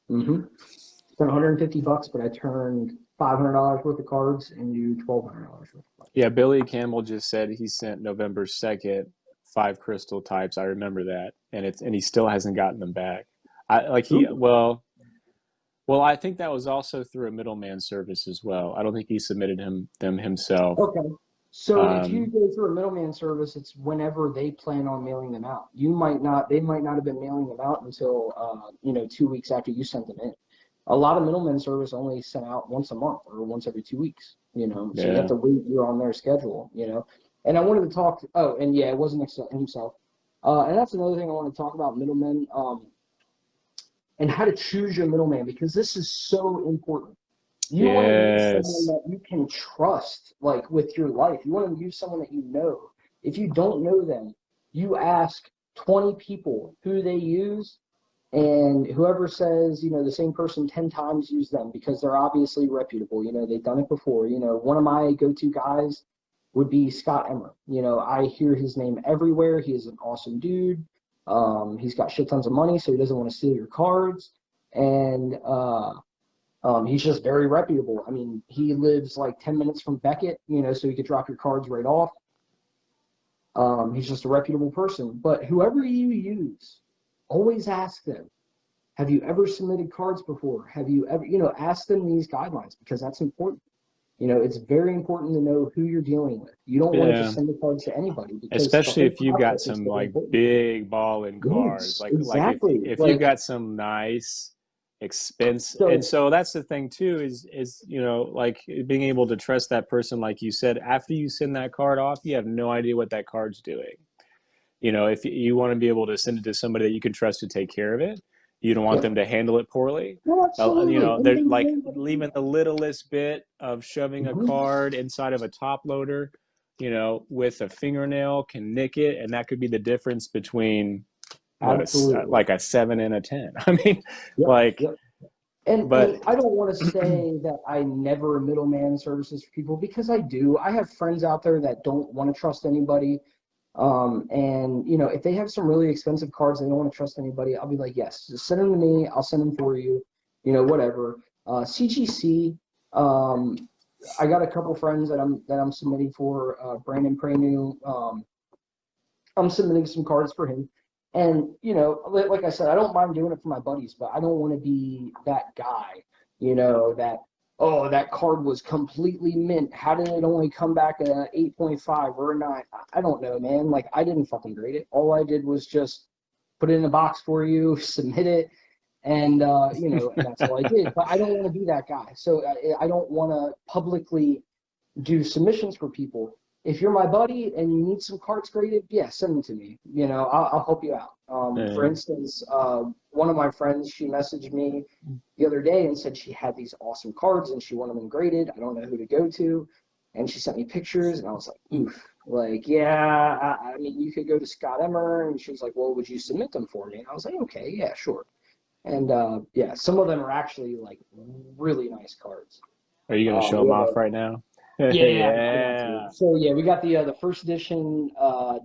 Spent $150, but I turned $500 worth of cards into $1,200 worth of cards. Yeah, Billy Campbell just said he sent November 2nd 5 crystal types. I remember that, and he still hasn't gotten them back. I think that was also through a middleman service as well. I don't think he submitted them himself. Okay. So if you go through a middleman service, it's whenever they plan on mailing them out. They might not have been mailing them out until 2 weeks after you sent them in. A lot of middleman service only sent out once a month or once every 2 weeks. So you have to wait. You're on their schedule. And I wanted to talk. It wasn't himself. And that's another thing I want to talk about, middlemen, and how to choose your middleman, because this is so important. You want to use someone that you can trust, like, with your life. You want to use someone that you know. If you don't know them, you ask 20 people who they use, and whoever says, the same person 10 times, use them, because they're obviously reputable. They've done it before. One of my go-to guys would be Scott Emmer. I hear his name everywhere. He is an awesome dude. He's got shit tons of money, so he doesn't want to steal your cards. And he's just very reputable. I mean, he lives like 10 minutes from Beckett, so he could drop your cards right off. He's just a reputable person. But whoever you use, always ask them, have you ever submitted cards before? Have you ever, ask them these guidelines, because that's important. It's very important to know who you're dealing with. You don't want to just send the cards to anybody, especially if you got some like big balling cards. Yes, exactly. If you got some nice expense. And so that's the thing too, is like being able to trust that person. Like you said, after you send that card off, you have no idea what that card's doing. If you want to be able to send it to somebody that you can trust to take care of it, you don't want them to handle it poorly. They're like leaving the littlest bit of shoving a card inside of a top loader, with a fingernail can nick it, and that could be the difference between like a 7 and a 10. I mean, And I don't want to say that I never middleman services for people, because I do. I have friends out there that don't want to trust anybody. And if they have some really expensive cards, they don't want to trust anybody, I'll be like, yes, just send them to me. I'll send them for you, whatever. CGC, I got a couple friends that I'm submitting for, Brandon Pranu. I'm submitting some cards for him. And, like I said, I don't mind doing it for my buddies, but I don't want to be that guy, that card was completely mint. How did it only come back a 8.5 or a 9? I don't know, man. Like, I didn't fucking grade it. All I did was just put it in a box for you, submit it, and, and that's all I did. But I don't want to be that guy. So I don't want to publicly do submissions for people. If you're my buddy and you need some cards graded, send them to me. I'll help you out. For instance, one of my friends, she messaged me the other day and said she had these awesome cards and she wanted them graded. I don't know who to go to. And she sent me pictures, and I was like, oof. Like, I mean, you could go to Scott Emmer. And she was like, well, would you submit them for me? And I was like, okay, yeah, sure. And some of them are actually like really nice cards. Are you going to show them off right now? Yeah. So we got the first edition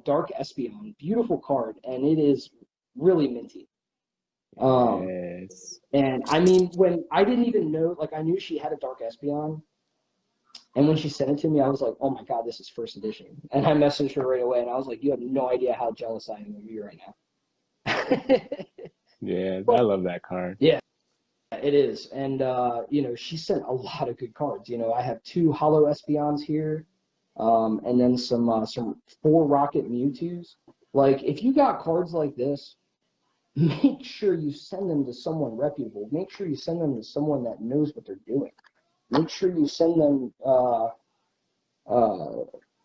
Dark Espeon, beautiful card, and it is really minty. And I mean, when I didn't even know, like, I knew she had a Dark Espeon, and when she sent it to me, I was like, oh my god, this is first edition. And I messaged her right away, and I was like, you have no idea how jealous I am of you right now. Yeah, I love that card. Yeah. It is. And, she sent a lot of good cards. I have 2 hollow Espeons here, and then some 4 Rocket Mewtwo's. Like, if you got cards like this, make sure you send them to someone reputable. Make sure you send them to someone that knows what they're doing. Make sure you send them,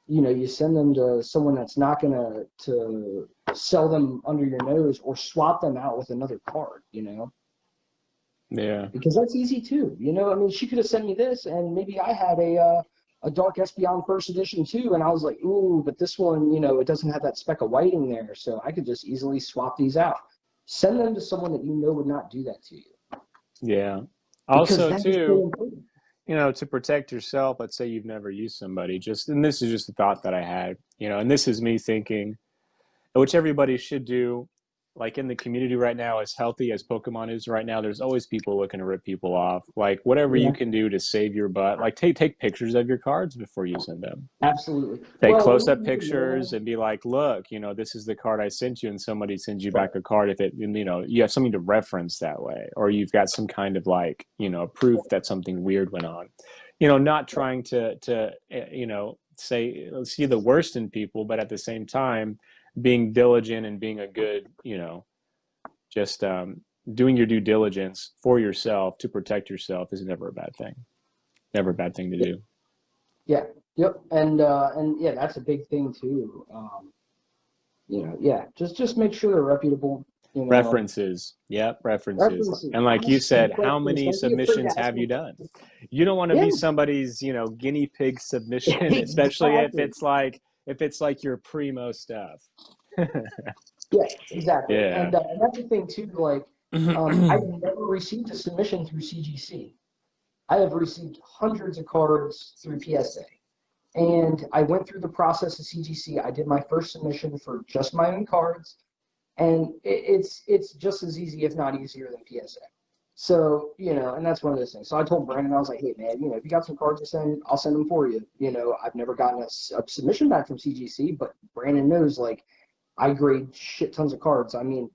you send them to someone that's not gonna to sell them under your nose or swap them out with another card. Yeah. Because that's easy too. I mean, she could have sent me this, and maybe I had a Dark Espeon first edition too, and I was like, ooh, but this one, it doesn't have that speck of white in there, so I could just easily swap these out. Send them to someone that would not do that to you. Yeah. Because Also, that is so too, important. to protect yourself, let's say you've never used somebody, and this is just a thought that I had, and this is me thinking, which everybody should do, like in the community right now, as healthy as Pokemon is right now, there's always people looking to rip people off. Like, whatever Yeah, you can do to save your butt, like take pictures of your cards before you send them. absolutely. Take Well, when close-up you need to pictures know, and be like, look, this is the card I sent you, and somebody sends you back a card. If it, you have something to reference that way, or you've got some kind of like, proof that something weird went on. Not trying to say, see the worst in people, but at the same time, being diligent and being a good, just doing your due diligence for yourself to protect yourself is never a bad thing. Never a bad thing to do. yeah, yep, and yeah, that's a big thing too. Yeah, just make sure they're reputable. References. Yep, references. References. And like you Ask some said, how questions. many Don't be afraid submissions to ask have them you done? questions. You don't want to Yeah, be somebody's, guinea pig submission, especially exactly. if it's like your primo stuff. Yeah, exactly. Yeah. And that's the thing too. Like, I've never received a submission through CGC. I have received hundreds of cards through PSA. And I went through the process of CGC. I did my first submission for just my own cards, and it's just as easy, if not easier, than PSA. So, and that's one of those things. So I told Brandon, I was like, hey, man, if you got some cards to send, I'll send them for you. I've never gotten a submission back from CGC, but Brandon knows, like, I grade shit tons of cards. I mean,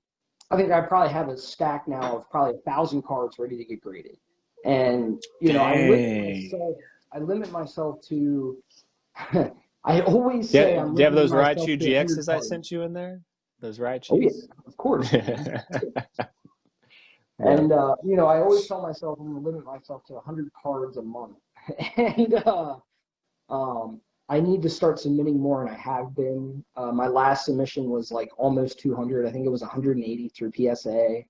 I think I probably have a stack now of probably 1,000 cards ready to get graded. And, Dang. I limit myself to, I always Do say you, I'm do you have limiting those myself Raichu to 100 GXs I cards. sent you in there? Those Oh, yeah, Raichus? of course, man. Yeah. And, I always tell myself I'm going to limit myself to 100 cards a month. And I need to start submitting more, and I have been. My last submission was like almost 200. I think it was 180 through PSA,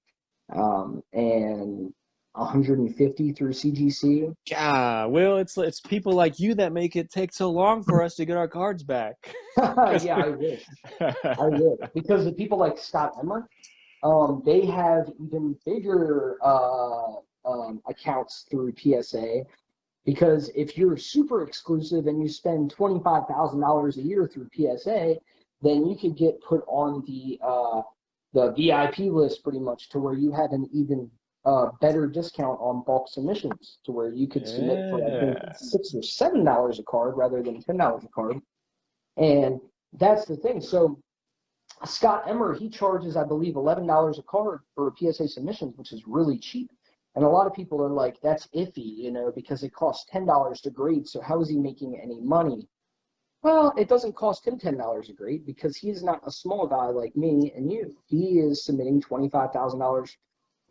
and 150 through CGC. Yeah, Will, it's people like you that make it take so long for us to get our cards back. Yeah, I wish. I wish. Because the people like Scott Emmer, they have even bigger accounts through PSA. Because if you're super exclusive and you spend $25,000 a year through PSA, then you could get put on the VIP list pretty much, to where you have an even better discount on bulk submissions, to where you could submit for, I think, Yeah. $6 or $7 a card rather than $10 a card. And that's the thing. So Scott Emmer, he charges, I believe, $11 a card for PSA submissions, which is really cheap. And a lot of people are like, that's iffy, because it costs $10 to grade. So how is he making any money? Well, it doesn't cost him $10 a grade, because he's not a small guy like me and you. He is submitting $25,000.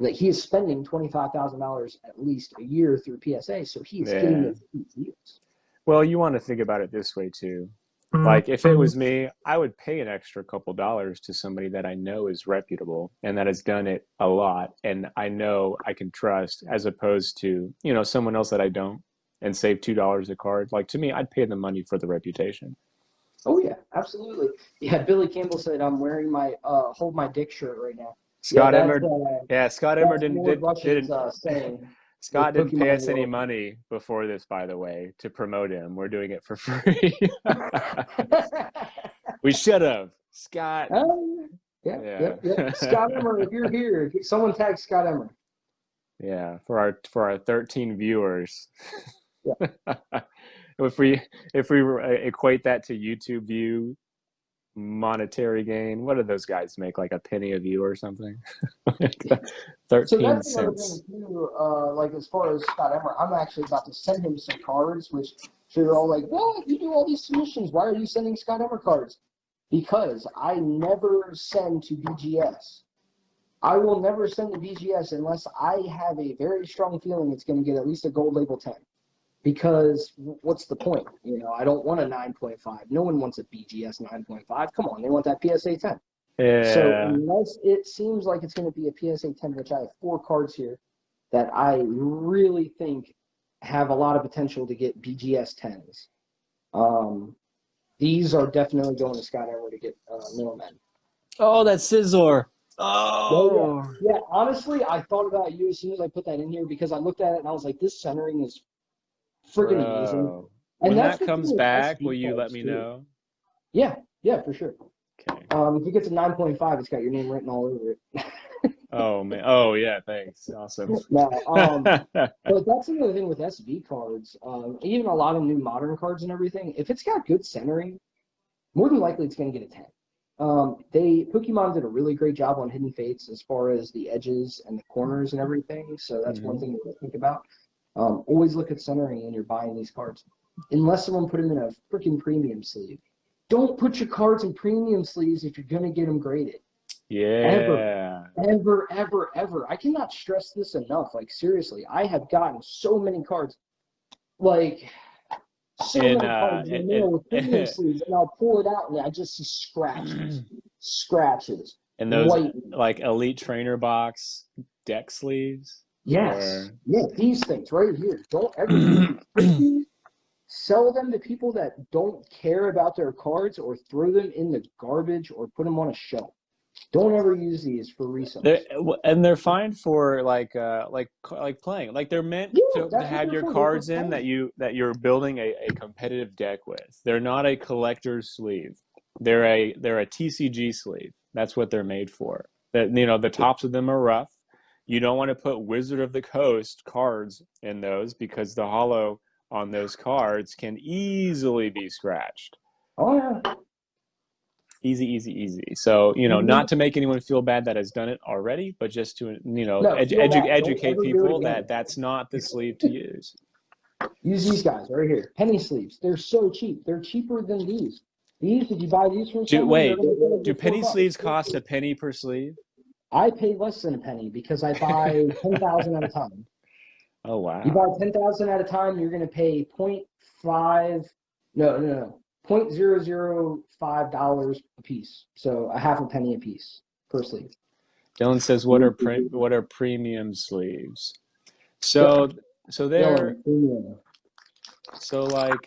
Like, he is spending $25,000 at least a year through PSA. So he is getting Yeah. those deals. Well, you want to think about it this way too. Like, if it was me, I would pay an extra couple dollars to somebody that I know is reputable and that has done it a lot and I know I can trust, as opposed to, someone else that I don't, and save $2 a card. Like, to me, I'd pay the money for the reputation. Oh yeah, absolutely. Yeah, Billy Campbell said I'm wearing my hold my dick shirt right now. Yeah, Scott Emmer, yeah, Scott Emmer that's Lord Rush's didn't saying Scott with didn't pay Pokemon us any World. money before this, by the way, to promote him. We're doing it for free. We should have. Scott. Yeah, Yeah. yep. Scott Emmer, if you're here, someone tag Scott Emmer. Yeah, for our 13 viewers. Yeah. If we equate that to YouTube view monetary gain, what do those guys make? Like a penny a view or something? So 13 that's another thing cents. too. Like, as far as Scott Emmer, I'm actually about to send him some cards, which So you're all like, well, you do all these submissions. Why are you sending Scott Emmer cards? Because I never send to BGS. I will never send to BGS unless I have a very strong feeling it's going to get at least a gold label 10. Because what's the point? You know, I don't want a 9.5. No one wants a BGS 9.5. Come on, they want that PSA 10. Yeah. So unless it seems like it's going to be a PSA 10, which I have 4 cards here that I really think have a lot of potential to get BGS 10s. These are definitely going to Scott Emmer to get middlemen. Oh, that's Scizor. Oh. Yeah, honestly, I thought about you as soon as I put that in here because I looked at it and I was like, this centering is friggin' amazing. And when that comes back, will you let me know? Yeah, for sure. Okay. If it gets a 9.5, it's got your name written all over it. Oh man! Oh yeah, thanks. Awesome. No, but that's another thing with SV cards. Even a lot of new modern cards and everything. If it's got good centering, more than likely it's going to get a 10. Pokemon did a really great job on Hidden Fates as far as the edges and the corners and everything. So that's one thing to think about. Always look at centering when you're buying these cards, unless someone put them in a freaking premium sleeve. Don't put your cards in premium sleeves if you're going to get them graded. Yeah. Ever. I cannot stress this enough. Like, seriously, I have gotten so many cards, like, many cards in the mail with premium sleeves, and I'll pull it out, and I just see scratches. And those, like, Elite Trainer Box deck sleeves? Yes. Yeah, these things right here. Don't ever sell them to people that don't care about their cards or throw them in the garbage or put them on a shelf. Don't ever use these for resales. And they're fine for like playing. Like they're meant to have your cards in that you're building a competitive deck with. They're not a collector's sleeve. They're a TCG sleeve. That's what they're made for. That the tops of them are rough. You don't want to put Wizard of the Coast cards in those because the hollow on those cards can easily be scratched. Oh yeah. Easy. So, not to make anyone feel bad that has done it already, but just to, educate people that that's not the sleeve to use. Use these guys right here. Penny sleeves. They're so cheap. They're cheaper than these. These, if you buy these from someone, do penny sleeves cost a penny per sleeve? I pay less than a penny because I buy 10,000 at a time. Oh, wow. You buy 10,000 at a time, you're going to pay $0.005 a piece. So a half a penny a piece per sleeve. Dylan says, what are premium sleeves? So they're like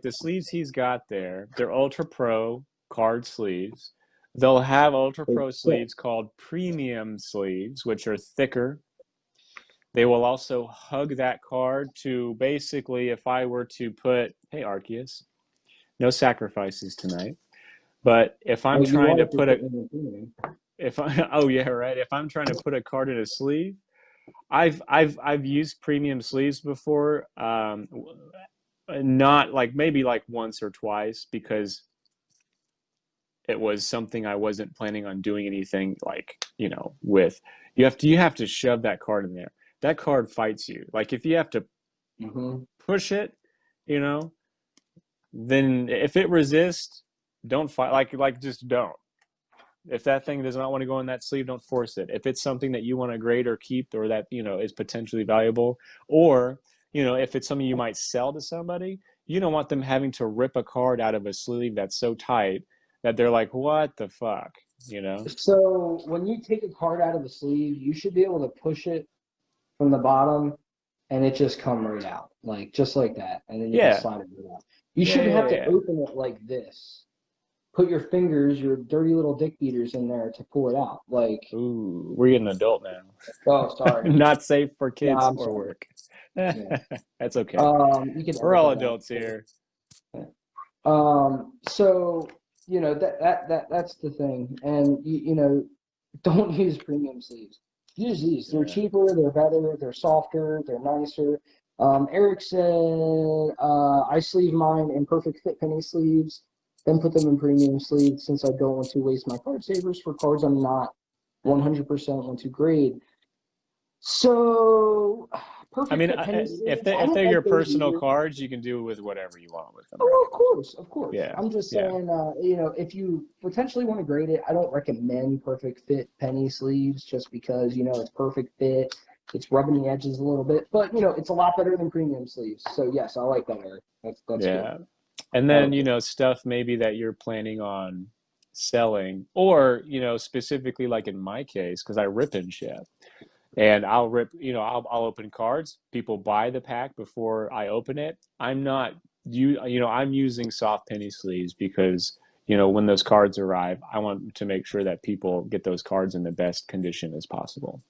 the sleeves he's got there, they're Ultra Pro card sleeves. They'll have Ultra Pro sleeves called premium sleeves, which are thicker. They will also hug that card to basically, if I were to put, hey Arceus, no sacrifices tonight. But if I'm trying to put if I'm trying to put a card in a sleeve, I've used premium sleeves before. Not like maybe like once or twice because it was something I wasn't planning on doing anything like, with. You have to shove that card in there. That card fights you. Like if you have to push it, then if it resists, don't fight. Like just don't. If that thing does not want to go in that sleeve, don't force it. If it's something that you want to grade or keep or that, is potentially valuable, or, if it's something you might sell to somebody, you don't want them having to rip a card out of a sleeve that's so tight that they're like, what the fuck, So when you take a card out of the sleeve, you should be able to push it from the bottom and it just come right out, just like that. And then you can slide it right out. You shouldn't have to open it like this. Put your fingers, your dirty little dick beaters in there to pull it out. Ooh, we're getting adult now. Oh, sorry. Not safe for kids or work. That's okay. We're all adults here. So that's the thing, and don't use premium sleeves. Use these. They're cheaper. They're better. They're softer. They're nicer. Eric said, I sleeve mine in perfect fit penny sleeves, then put them in premium sleeves since I don't want to waste my card savers for cards I'm not 100% want to grade. So I Perfect mean, fit penny sleeves. I if don't they're like your those personal either. cards, you can do with whatever you want with them, Oh, right? of course, of course. Yeah, I'm just yeah, saying, you know, if you potentially want to grade it, I don't recommend perfect fit penny sleeves just because, you know, it's perfect fit. It's rubbing the edges a little bit, but you know, it's a lot better than premium sleeves. So yes, I like that, Eric. That's good. yeah. And I then, like it. stuff maybe that you're planning on selling, or, specifically like in my case, because I rip and ship. And I'll rip, I'll open cards. People buy the pack before I open it. I'm not I'm using soft penny sleeves because, when those cards arrive, I want to make sure that people get those cards in the best condition as possible.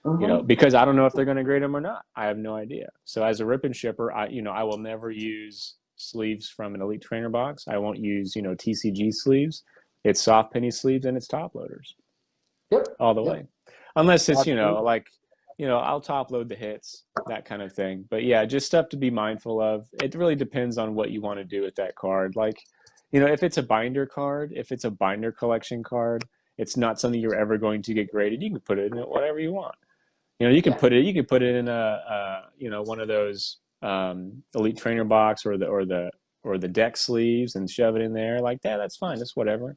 Mm-hmm. Because I don't know if they're going to grade them or not. I have no idea. So as a rip and shipper, I will never use sleeves from an Elite Trainer box. I won't use, TCG sleeves. It's soft penny sleeves and it's top loaders Yep. all the Yep. way. Unless it's, Absolutely. like, I'll top load the hits, that kind of thing. But yeah, just stuff to be mindful of. It really depends on what you want to do with that card. Like, if it's a binder card, if it's a binder collection card, it's not something you're ever going to get graded. You can put it in whatever you want. Yeah. You can put it in one of those Elite Trainer box or the deck sleeves and shove it in there like that. That's fine. That's whatever.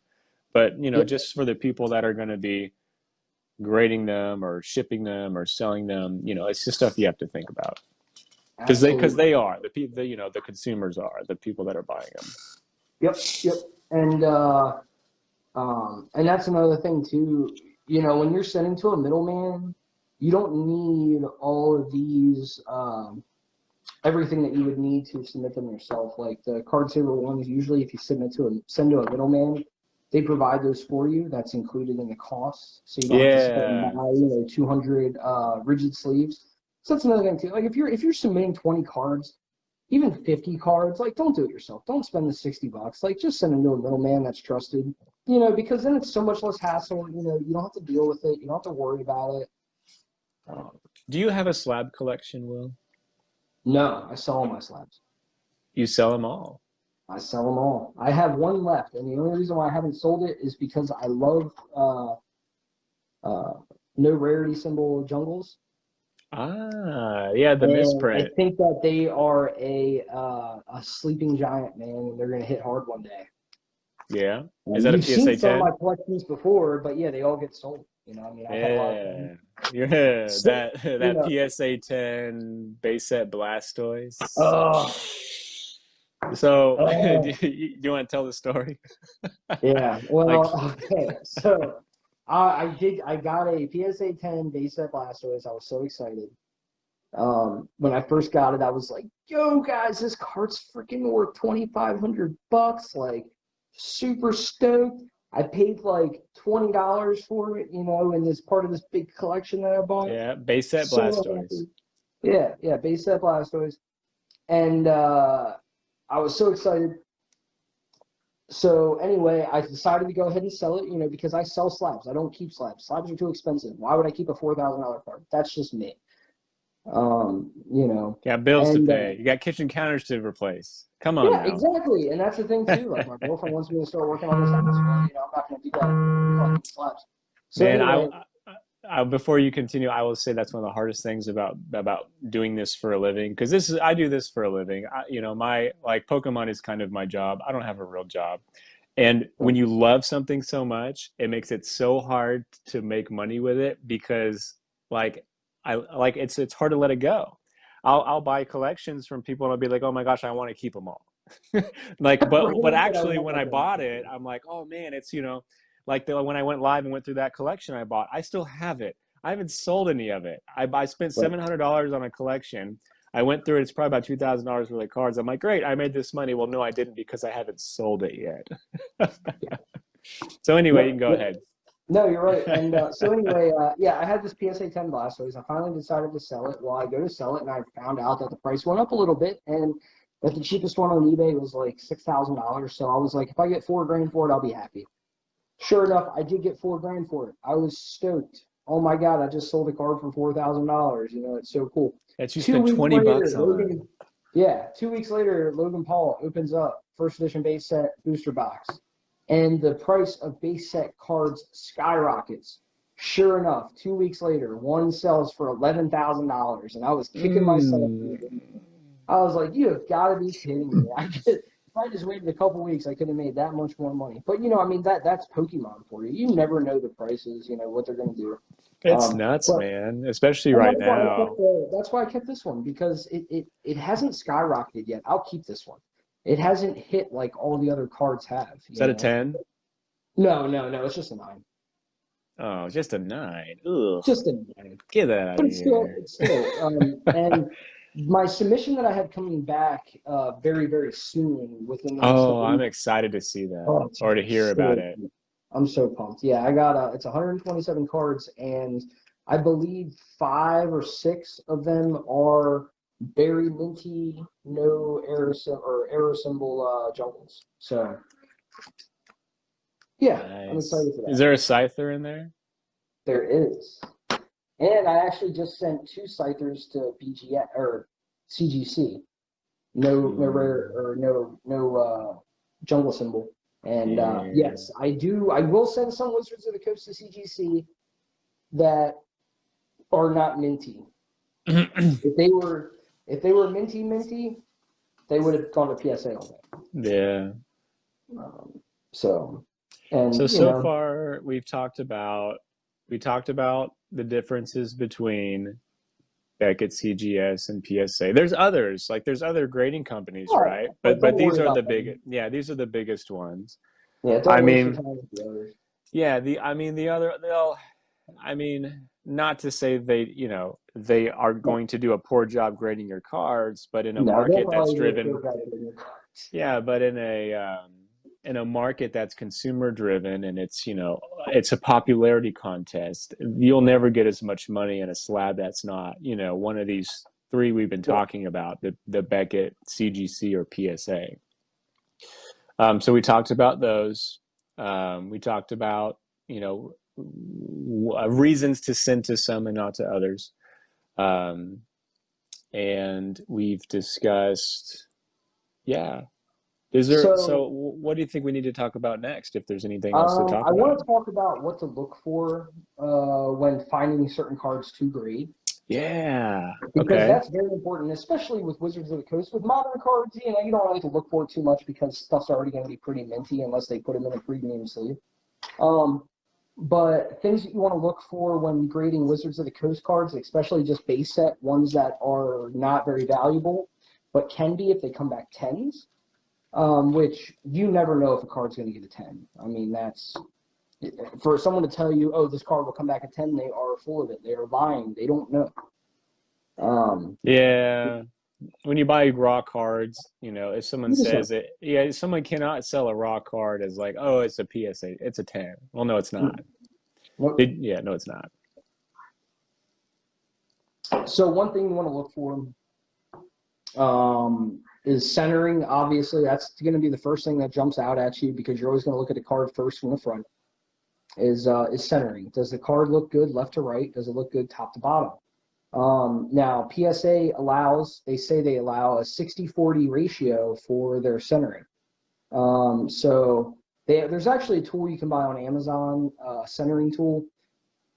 But Yep. just for the people that are going to be grading them or shipping them or selling them, it's just stuff you have to think about because Absolutely. they are the people, the consumers are the people that are buying them. Yep. Yep. And and that's another thing too. You know, when you're sending to a middleman, you don't need all of these everything that you would need to submit them yourself. Like the card saver ones, usually if you send to a middleman, they provide those for you. That's included in the cost, so you don't have to sit there and Yeah, buy 200 rigid sleeves. So that's another thing too. Like if you're submitting 20 cards, even 50 cards, like don't do it yourself. Don't spend the $60. Like just send them to a middleman that's trusted. You know, because then it's so much less hassle. You know, you don't have to deal with it. You don't have to worry about it. Um, do you have a slab collection, Will? no, I sell all my slabs. You sell them all? I sell them all. I have one left, and the only reason why I haven't sold it is because I love uh, no rarity symbol jungles, Ah, yeah, the and I misprint. think that they are a sleeping giant, man, and they're gonna hit hard one day. Yeah, is that a You've seen PSA some of my 10? collections before, but yeah, they all get sold. You know, I mean, I've had a lot of fun. Yeah, yeah, So, you that know, PSA 10 base set Blastoise. oh, So, oh, do you want to tell the story? yeah. Like, Well, okay, so I got a PSA 10 base set Blastoise. I was so excited. When I first got it, I was like, "Yo, guys, this cart's freaking worth $2,500! Like, super stoked." I paid like $20 for it, you know, in this part of this big collection that I bought. yeah, base set So Blastoise. happy. Yeah, yeah, base set Blastoise, and I was so excited. So anyway, I decided to go ahead and sell it, you know, because I sell slabs. I don't keep slabs. Slabs are too expensive. Why would I keep a $4,000 card? That's just me. You know, Got bills to and pay. You got kitchen counters to replace. Come on yeah, now. exactly. And that's the thing too. Like my girlfriend wants me to start working on this house. Well, you know, I'm not going to do that collecting slabs. So Man, anyway, before you continue, I will say that's one of the hardest things about doing this for a living because I do this for a living. My like Pokemon is kind of my job. I don't have a real job, and when you love something so much, it makes it so hard to make money with it because like it's hard to let it go. I'll buy collections from people and I'll be like, oh my gosh, I want to keep them all. Like, but right, I actually, want when that I thing. bought it, I'm like, oh man, it's like when I went live and went through that collection I bought, I still have it. I haven't sold any of it. I spent Right. $700 on a collection. I went through it. It's probably about $2,000 worth of cards. I'm like, great, I made this money. Well, no, I didn't because I haven't sold it yet. So anyway, you Yep. can go Yep. ahead. No, you're right. And so anyway, yeah, I had this PSA 10 Blastoise. I finally decided to sell it. Well, I go to sell it, and I found out that the price went up a little bit, and that the cheapest one on eBay was like $6,000. So I was like, if I get $4,000 for it, I'll be happy. Sure enough, I did get $4,000 for it. I was stoked. Oh my God, I just sold a card for $4,000. You know, it's so cool. That you Two spent weeks 20 later, bucks on. Logan, yeah, 2 weeks later, Logan Paul opens up first edition base set booster box, and the price of base set cards skyrockets. Sure enough, 2 weeks later, one sells for $11,000, and I was kicking myself. I was like, you have got to be kidding me. If I just waited a couple weeks, I could have made that much more money. But I mean, that's Pokemon for you. You never know the prices, what they're going to do. It's nuts, But man, especially and right now. that's why I kept this one, because it hasn't skyrocketed yet. I'll keep this one. It hasn't hit like all the other cards have. Is that a 10? No, it's just a 9. Oh, just a 9. Ugh. Just a 9. Get that out But of here. it's still. And my submission that I had coming back very, very soon within the next Oh, couple I'm weeks. excited to see that Oh, or to hear about it. I'm so pumped. Yeah, I got it's 127 cards, and I believe 5 or 6 of them are very minty, no error symbol jungles. So yeah, Nice. I'm excited for that. Is there a Scyther in there? There is. And I actually just sent 2 Scythers to BGS or CGC. No rare or no jungle symbol. And yes, I will send some Wizards of the Coast to CGC that are not minty. If they were minty, they would have gone to PSA all day. Yeah. So far we talked about the differences between Beckett, CGS, and PSA. There's others, there's other grading companies, right? But these are the biggest. Yeah, these are the biggest ones. Yeah, I mean, yeah, not to say they are going to do a poor job grading your cards, but in a market that's driven, yeah, but in a market that's consumer driven, and it's a popularity contest, you'll never get as much money in a slab that's not one of these 3 we've been talking about, the Beckett, CGC, or PSA. So we talked about those. We talked about reasons to send to some and not to others, and we've discussed, yeah. So what do you think we need to talk about next, if there's anything else to talk about? I want to talk about what to look for when finding certain cards to grade. Yeah. Because that's very important, especially with Wizards of the Coast. With modern cards, you don't really have to look for it too much because stuff's already going to be pretty minty unless they put them in a premium sleeve. But things that you want to look for when grading Wizards of the Coast cards, especially just base set ones that are not very valuable, but can be if they come back 10s. Which you never know if a card's going to get a 10. I mean, that's for someone to tell you, oh, this card will come back a 10. They are full of it. They are lying. They don't know. Yeah. When you buy raw cards, if someone says it, someone cannot sell a raw card as like, oh, it's a PSA, it's a 10. Well, no, it's not. No, it's not. So one thing you want to look for is centering. Obviously, that's going to be the first thing that jumps out at you because you're always going to look at the card first from the front. Is centering. Does the card look good left to right? Does it look good top to bottom? Now, PSA they say they allow a 60-40 ratio for their centering. So there's actually a tool you can buy on Amazon, centering tool.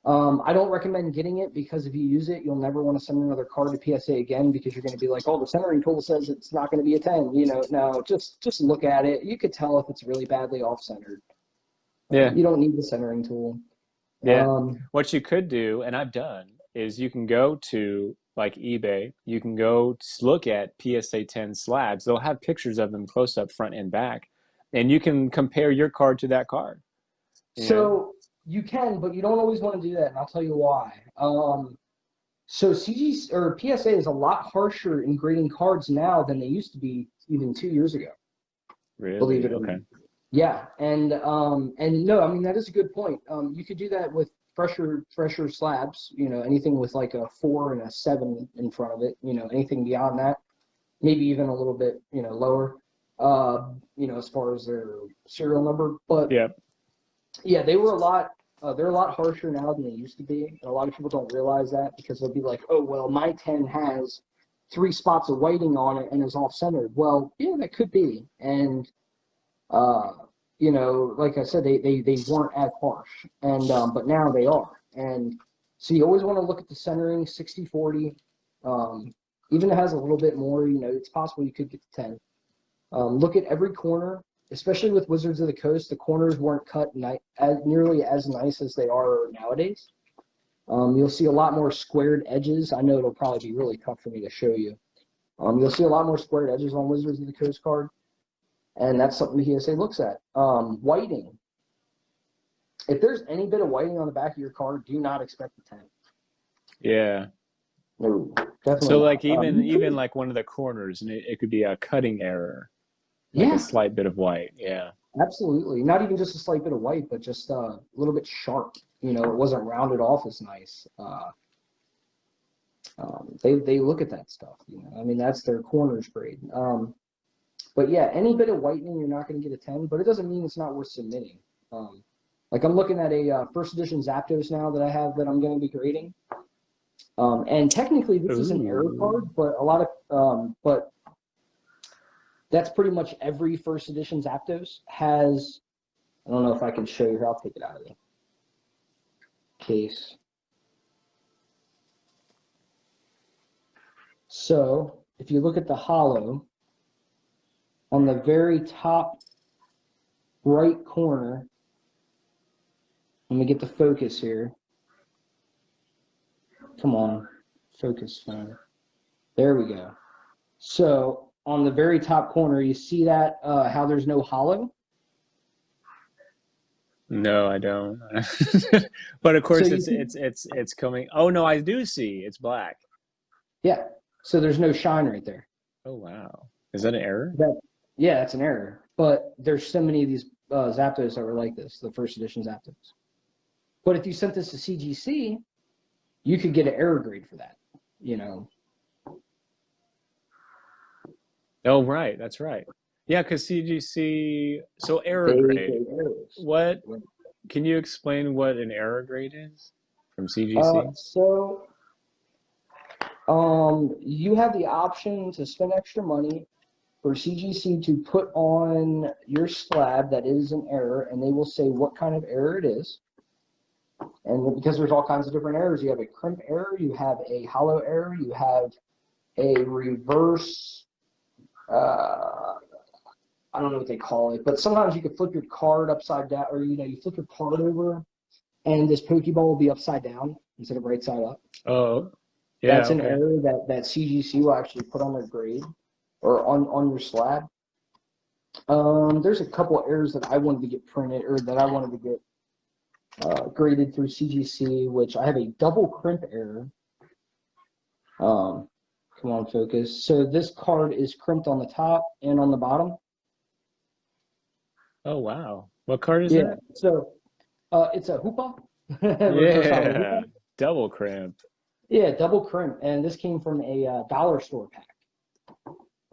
I don't recommend getting it because if you use it, you'll never want to send another card to PSA again because you're going to be like, oh, the centering tool says it's not going to be a 10. No, just look at it. You could tell if it's really badly off-centered. Yeah. You don't need the centering tool. Yeah. What you could do, and I've done, is you can go to eBay. You can go look at PSA 10 slabs. They'll have pictures of them close up, front and back, and you can compare your card to that card. So you can, but you don't always want to do that, and I'll tell you why. So CG or PSA is a lot harsher in grading cards now than they used to be even 2 years ago. Really? Believe it or not. Yeah, and no, I mean that is a good point. You could do that with fresher slabs. Anything with like a 4 and a 7 in front of it. Anything beyond that, maybe even a little bit lower. As far as their serial number, but yeah, they were a lot. They're a lot harsher now than they used to be. And a lot of people don't realize that because they'll be like, oh well, my 10 has 3 spots of whiting on it and is off centered. Well, yeah, that could be, and like I said, they weren't as harsh, and but now they are, And so you always want to look at the centering, 60-40. Even if it has a little bit more, you know, it's possible you could get to 10. Look at every corner, especially with Wizards of the Coast. The corners weren't cut nearly as nice as they are nowadays. You'll see a lot more squared edges. I know it'll probably be really tough for me to show you. You'll see a lot more squared edges on Wizards of the Coast card, and that's something the PSA looks at. Whiting. If there's any bit of whiting on the back of your card, do not expect a 10. Yeah. No, definitely. So like even like one of the corners, and it could be a cutting error. Like a slight bit of white. Yeah. Absolutely. Not even just a slight bit of white, but just a little bit sharp. You know, it wasn't rounded off as nice. They look at that stuff. You know, I mean, that's their corners grade. But yeah, any bit of whitening, you're not going to get a 10, but it doesn't mean it's not worth submitting. Like I'm looking at a first edition Zapdos now that I have that I'm going to be grading. And technically this is an error card, but a lot of, but that's pretty much every first edition Zapdos has. I don't know if I can show you. I'll take it out of the case. So if you look at the holo, on the very top right corner, let me get the focus here. Come on, focus phone. There we go. So on the very top corner, you see that how there's no holo? No, I don't. But of course, so it's coming. Oh no, I do see. It's black. Yeah. So there's no shine right there. Oh wow, is that an error? Yeah, that's an error. But there's so many of these Zapdos that were like this, the first edition Zapdos. But if you sent this to CGC, you could get an error grade for that. You know. Oh right, that's right. Yeah, because CGC, so error grade. What, can you explain what an error grade is from CGC? So you have the option to spend extra money for CGC to put on your slab that is an error, and they will say what kind of error it is. And because there's all kinds of different errors, you have a crimp error, you have a holo error, you have a reverse, I don't know what they call it, but sometimes you can flip your card upside down, or, you know, you flip your card over, and this Pokeball will be upside down instead of right side up. Oh, yeah. That's an error that CGC will actually put on their grade, or on your slab. There's a couple errors that I wanted to get printed, or that I wanted to get graded through CGC, which I have a double crimp error. Come on, focus. So this card is crimped on the top and on the bottom. Oh wow! What card is that? So it's a Hoopa. Yeah, double crimp. Yeah, double crimp, and this came from a dollar store pack.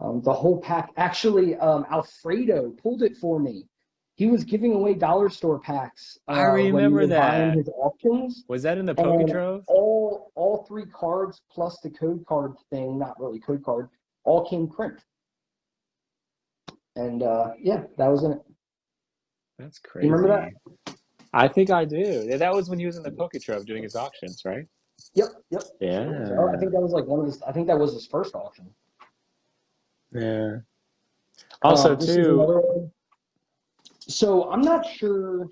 The whole pack, actually, Alfredo pulled it for me. He was giving away dollar store packs. I remember when that. Buying his auctions. Was that in the PokéTalk? All three cards plus the code card thing, not really code card, all came crimped. And yeah, that was in it. That's crazy. You remember that? I think I do. Yeah, that was when he was in the PokéTalk doing his auctions, right? Yep. Yeah. So I think that was like I think that was his first auction. Yeah. Also, too. So I'm not sure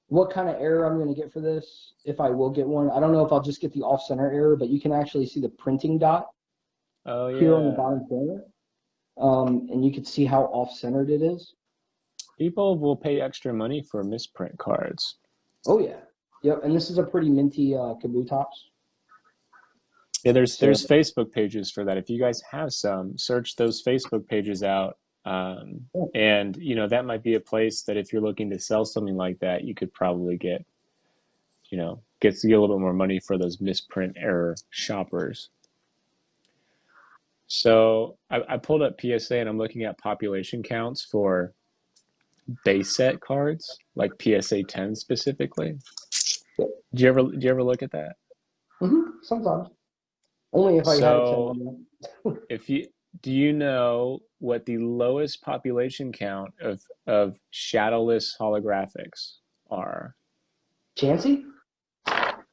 what kind of error I'm going to get for this, if I will get one. I don't know if I'll just get the off-center error, but you can actually see the printing dot here on the bottom corner. And you can see how off-centered it is. People will pay extra money for misprint cards. Oh, yeah. Yep, and this is a pretty minty Kabutops. Yeah, there's Facebook pages for that. If you guys have some, search those Facebook pages out. And, you know, that might be a place that if you're looking to sell something like that, you could probably get, you know, get a little bit more money for those misprint error shoppers. So I pulled up PSA and I'm looking at population counts for base set cards, like PSA 10 specifically. Do you ever look at that? Sometimes. Only if I had 10 on that. Do you know what the lowest population count of shadowless holographics are? Chansey?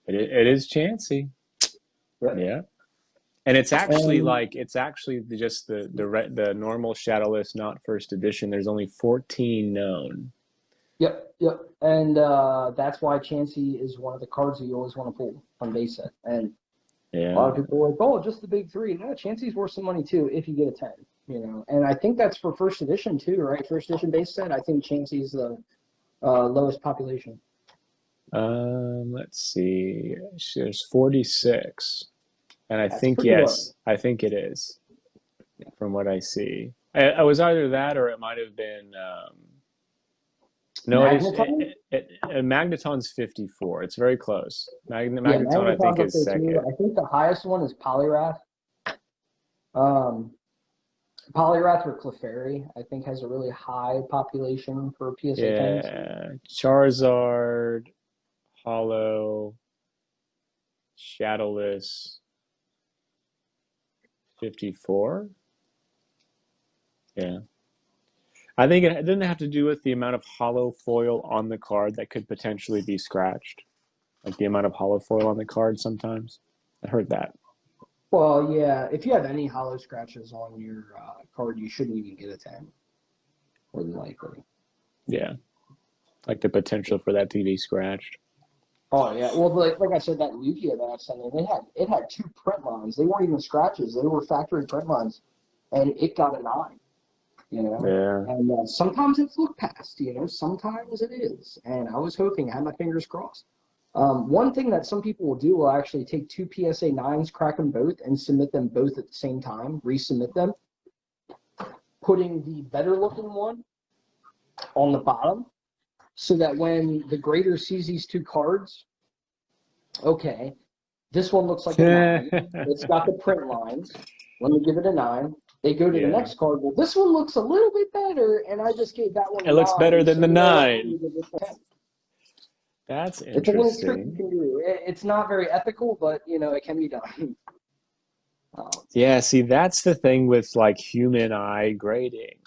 It is chancy. Right. Yeah. And it's actually just the normal Shadowless, not first edition. There's only 14 known. Yep, yep. And that's why Chansey is one of the cards that you always want to pull from base set. And a lot of people are like, oh, just the big three. No, Chansey's worth some money too if you get a 10. You know, and I think that's for first edition too, right? First edition base set. I think Chansey's the lowest population. Let's see. There's 46. And I That's think, pretty low. I think it is, from what I see. I was either that or it might have been. No, Magneton? Magneton's 54. It's very close. Magneton, Magneton's I think, up is there second. too. I think the highest one is Poliwrath. Poliwrath or Clefairy, I think, has a really high population for PSA 10s. Yeah, Charizard, Hollow, Shadowless, 54. Yeah. I think it didn't have to do with the amount of hollow foil on the card that could potentially be scratched. Like the amount of hollow foil on the card sometimes. I heard that. Well, yeah, if you have any hollow scratches on your card, you shouldn't even get a 10, more than likely. Yeah. Like the potential for that to be scratched. Oh, yeah. Well, like I said, that Lugia that I sent in, it had 2 print lines. They weren't even scratches. They were factory print lines. And it got a 9, you know? Yeah. And sometimes it's looked past, you know? Sometimes it is. And I was hoping, I had my fingers crossed. One thing that some people will do will actually take 2 PSA 9s, crack them both, and submit them both at the same time, resubmit them, putting the better looking one on the bottom so that when the grader sees these 2 cards, okay, this one looks like a 9. It's got the print lines. Let me give it a 9. They go to the next card. Well, this one looks a little bit better, and I just gave that one a 9. It looks better than the 9. That's interesting. It's a little trick you can do. It's not very ethical, but, you know, it can be done. Yeah, see, that's the thing with, like, human eye grading.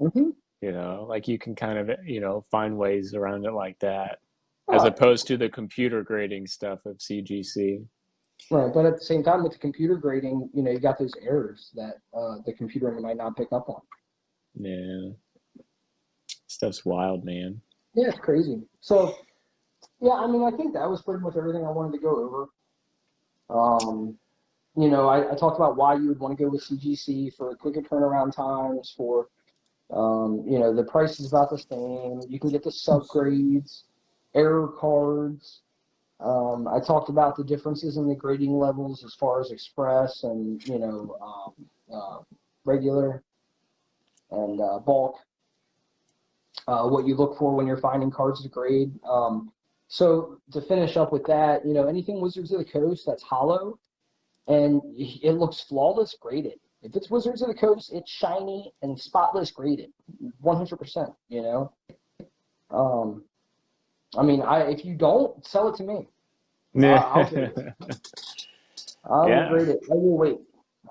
Mm-hmm. You know, like you can kind of, you know, find ways around it like that, as opposed to the computer grading stuff of CGC. Right, but at the same time, with the computer grading, you know, you got those errors that the computer might not pick up on. Yeah. Stuff's wild, man. Yeah, it's crazy. So, yeah, I mean, I think that was pretty much everything I wanted to go over. You know, I talked about why you would want to go with CGC for quicker turnaround times, for, you know, the price is about the same. You can get the subgrades, error cards. I talked about the differences in the grading levels as far as express and, you know, regular and bulk. What you look for when you're finding cards to grade. So to finish up with that, you know, anything Wizards of the Coast that's hollow and it looks flawless, grade it. If it's Wizards of the Coast, it's shiny and spotless, grade it. 100%, you know. I mean, if you don't, sell it to me. I'll grade it. I will grade it. I will wait.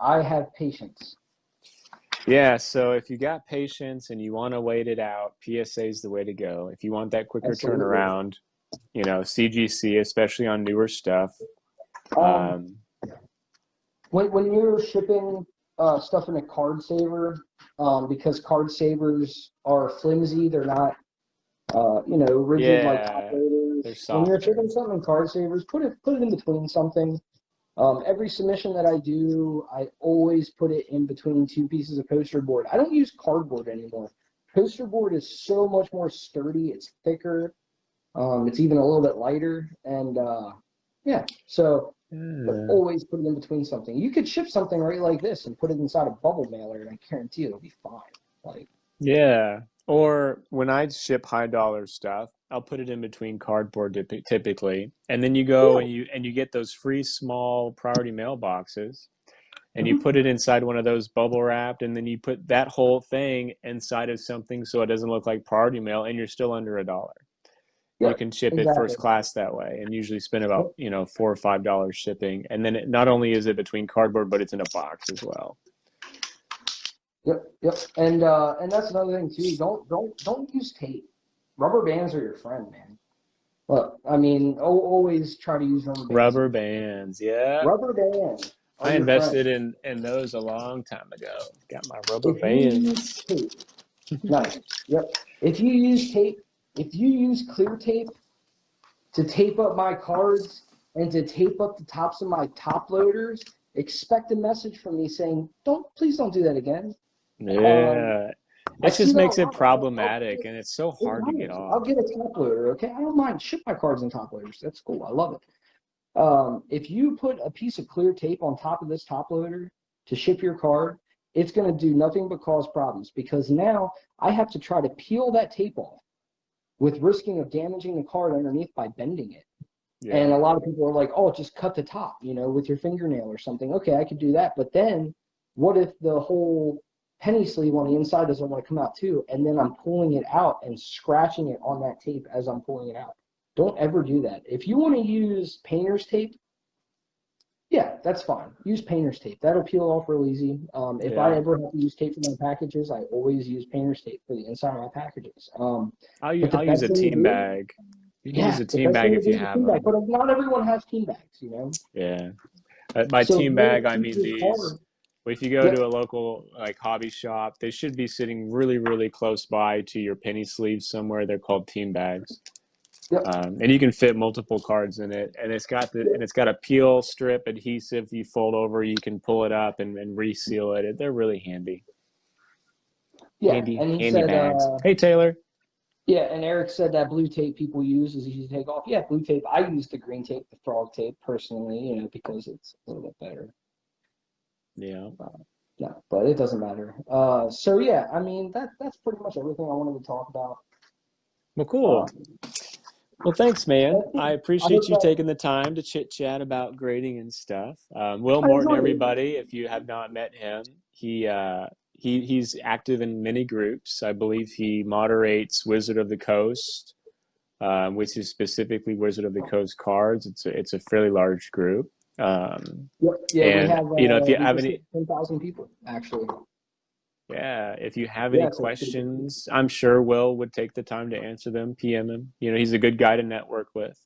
I have patience. Yeah, so if you got patience and you want to wait it out, PSA is the way to go. If you want that quicker turnaround, you know, CGC, especially on newer stuff. When you're shipping stuff in a card saver, because card savers are flimsy, they're not, you know, rigid like operators. When you're shipping something in card savers, put it in between something. Every submission that I do, I always put it in between 2 pieces of poster board. I don't use cardboard anymore. Poster board is so much more sturdy. It's thicker. It's even a little bit lighter. And yeah, so but always put it in between something. You could ship something right like this and put it inside a bubble mailer, and I guarantee it'll be fine. Like, yeah. Or when I ship high dollar stuff, I'll put it in between cardboard typically, and then you go and you get those free small priority mailboxes, and you put it inside one of those bubble wrapped, and then you put that whole thing inside of something so it doesn't look like priority mail, and you're still under $1. You can ship it first class that way, and usually spend about, you know, $4 or $5 shipping, and then not only is it between cardboard, but it's in a box as well. Yep. And that's another thing too. Don't use tape. Rubber bands are your friend, man. Look, I mean, always try to use rubber bands. Rubber bands, yeah. Rubber bands. I invested in those a long time ago. Got my rubber bands. Nice. Yep. If you use tape, if you use clear tape to tape up my cards and to tape up the tops of my top loaders, expect a message from me saying, please don't do that again. Yeah. It just makes it problematic, and it's so hard to get off. I'll get a top loader, okay? I don't mind. Ship my cards in top loaders. That's cool. I love it. If you put a piece of clear tape on top of this top loader to ship your card, it's going to do nothing but cause problems, because now I have to try to peel that tape off with risking of damaging the card underneath by bending it. Yeah. And a lot of people are like, oh, just cut the top, with your fingernail or something. Okay, I could do that. But then what if the whole penny sleeve on the inside doesn't want to come out too? And then I'm pulling it out and scratching it on that tape as I'm pulling it out. Don't ever do that. If you want to use painter's tape, yeah, that's fine. Use painter's tape. That'll peel off real easy. If I ever have to use tape for my packages, I always use painter's tape for the inside of my packages. I'll use a team bag. You can use a team bag if you have them. But not everyone has team bags, Yeah. By team bag, I mean these. If you go to a local hobby shop, they should be sitting really, really close by to your penny sleeves somewhere. They're called team bags. Yep. And you can fit multiple cards in it, and it's got a peel strip adhesive. You fold over, you can pull it up and reseal it. They're really handy. Yeah, handy bags. Hey Taylor. Yeah, and Eric said that blue tape people use is easy to take off. Yeah, blue tape. I use the green tape, the frog tape, personally, because it's a little bit better. Yeah. Yeah, but it doesn't matter. So yeah, I mean that's pretty much everything I wanted to talk about. Well, cool. Well, thanks, man. I appreciate you taking the time to chit chat about grading and stuff. Will Morton, everybody, if you have not met him, he's active in many groups. I believe he moderates Wizard of the Coast, which is specifically Wizard of the Coast cards. It's a fairly large group. Yeah, and, we have if you have any 10,000 people actually. Yeah, if you have any questions, I'm sure Will would take the time to answer them. PM him. He's a good guy to network with.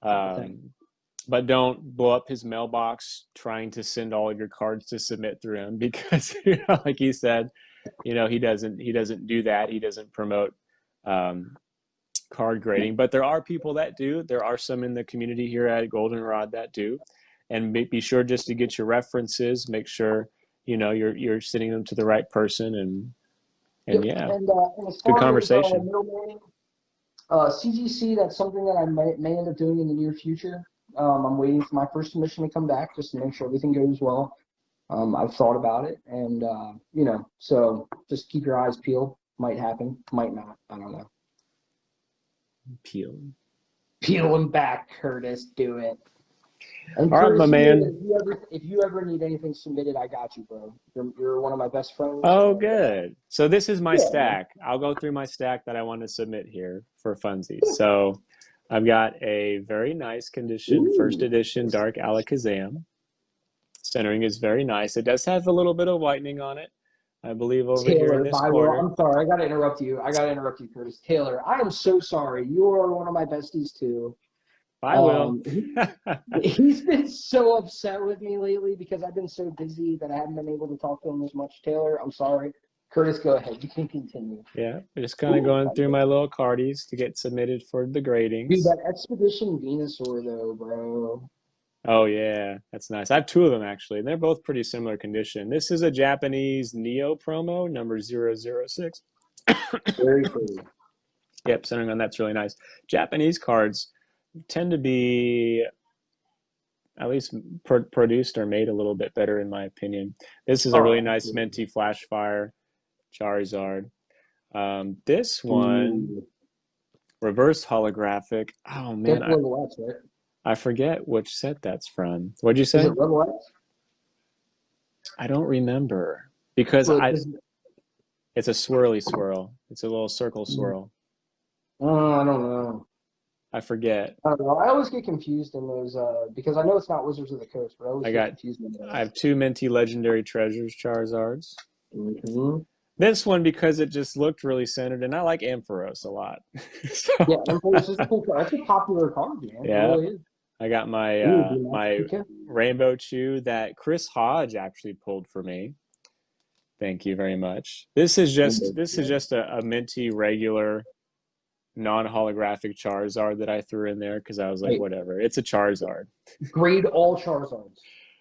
But don't blow up his mailbox trying to send all of your cards to submit through him, because like he said, he doesn't do that. He doesn't promote card grading. But there are people that do. There are some in the community here at Goldenrod that do. And be sure just to get your references. Make sure you're sending them to the right person, and yeah, and good conversation. CGC, that's something that I may end up doing in the near future. I'm waiting for my first submission to come back just to make sure everything goes well. I've thought about it, and so just keep your eyes peeled. Might happen, might not. I don't know. Peel them back, Curtis. Do it. And all right, my man. If you ever need anything submitted, I got you, bro. You're one of my best friends. Oh, good. So this is my stack. I'll go through my stack that I want to submit here for funsies. So I've got a very nice condition, first edition Dark Alakazam. Centering is very nice. It does have a little bit of whitening on it, I believe, over here in this corner. I'm sorry. I got to interrupt you. Curtis. Taylor, I am so sorry. You are one of my besties, too. I will. He's been so upset with me lately because I've been so busy that I haven't been able to talk to him as much. Taylor, I'm sorry. Curtis, go ahead. You can continue. Yeah, we're just kind of going through my little cardies to get submitted for the gradings. Dude, that Expedition Venusaur, though, bro. Oh, yeah. That's nice. I have two of them, actually. And they're both pretty similar condition. This is a Japanese Neo promo, number 006. Very pretty. Yep, centering on that's really nice. Japanese cards tend to be at least produced or made a little bit better, in my opinion. This is a really nice minty Flashfire Charizard. This one, reverse holographic. Oh man, I forget which set that's from. What'd you say? Is it Rebel X? I don't remember because it's a swirly swirl. It's a little circle swirl. Oh, I don't know. I forget. I don't know. I always get confused in those because I know it's not Wizards of the Coast, but I always get confused in those. I have two minty legendary treasures Charizards. This one, because it just looked really centered, and I like Ampharos a lot. So, Yeah, Ampharos is a cool card. That's a popular card, man. It yeah, really is. I got my Ooh, it'd be nice my to get. Rainbow Chew that Chris Hodge actually pulled for me. Thank you very much. This is just a minty regular non-holographic Charizard that I threw in there because I was like, Wait, whatever. It's a Charizard. grade all Charizards.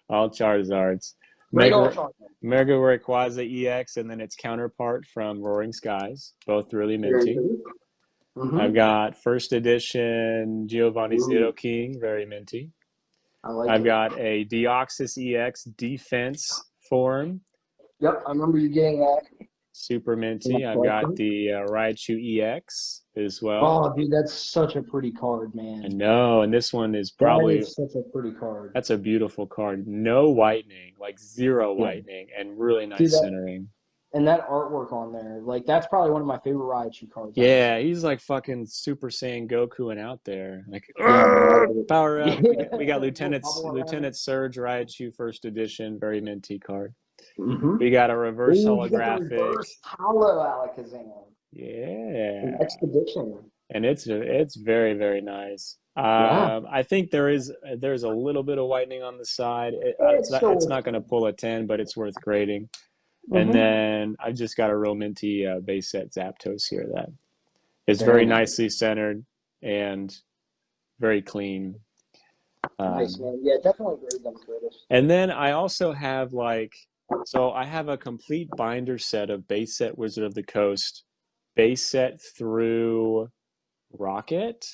All Charizards. Grade all Mega Charizards. Mega Rayquaza EX and then its counterpart from Roaring Skies. Both really Very minty. good. I've got first edition Giovanni Zero Ooh, King, very minty. I like I've it. got a Deoxys EX defense form, Yep, I remember you getting that super in my minty. I've got collection. the Raichu EX as well. Oh, dude, that's such a pretty card, I man. know, and this one is That probably, is such a pretty card. that's a beautiful card. No whitening, like zero Yeah, whitening, and really dude, nice that centering. and that artwork on there, like that's probably one of my favorite Raichu cards I've ever Yeah, seen. he's like fucking Super Saiyan Gokuing out there. Like, Yeah, man, I "Arr, like it. power Yeah, up. We got little bubble around it. Lieutenant Surge Raichu first edition, very minty card. Mm-hmm. We got a reverse Ooh, you got the holographic. reverse hollow Alakazam. An Yeah. expedition. And it's very, very nice. Yeah. I think there's a little bit of whitening on the side. It's still It's worth not going to it. pull a 10, but it's worth grading. And Mm-hmm. then I just got a real minty base set Zapdos here that is Very very nice. nicely centered and very clean. Nice, man. Yeah, definitely grade them, Curtis. And then I also have so I have a complete binder set of base set Wizard of the Coast, base set through Rocket.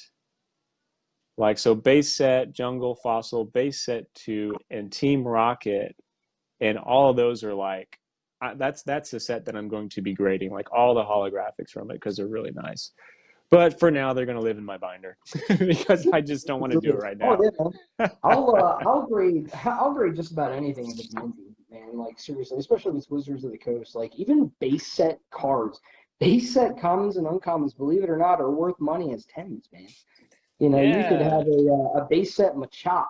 So base set Jungle Fossil, base set 2, and Team Rocket, and all of those are that's a set that I'm going to be grading, like all the holographics from it because they're really nice. But for now, they're going to live in my binder because I just don't want to do it right Oh now. yeah, man. I'll grade just about anything in the community, man. Like seriously, especially with Wizards of the Coast. Like even base set cards, base set commons and uncommons, believe it or not, are worth money as tens, man. You know, you could Yeah. have a base set Machop.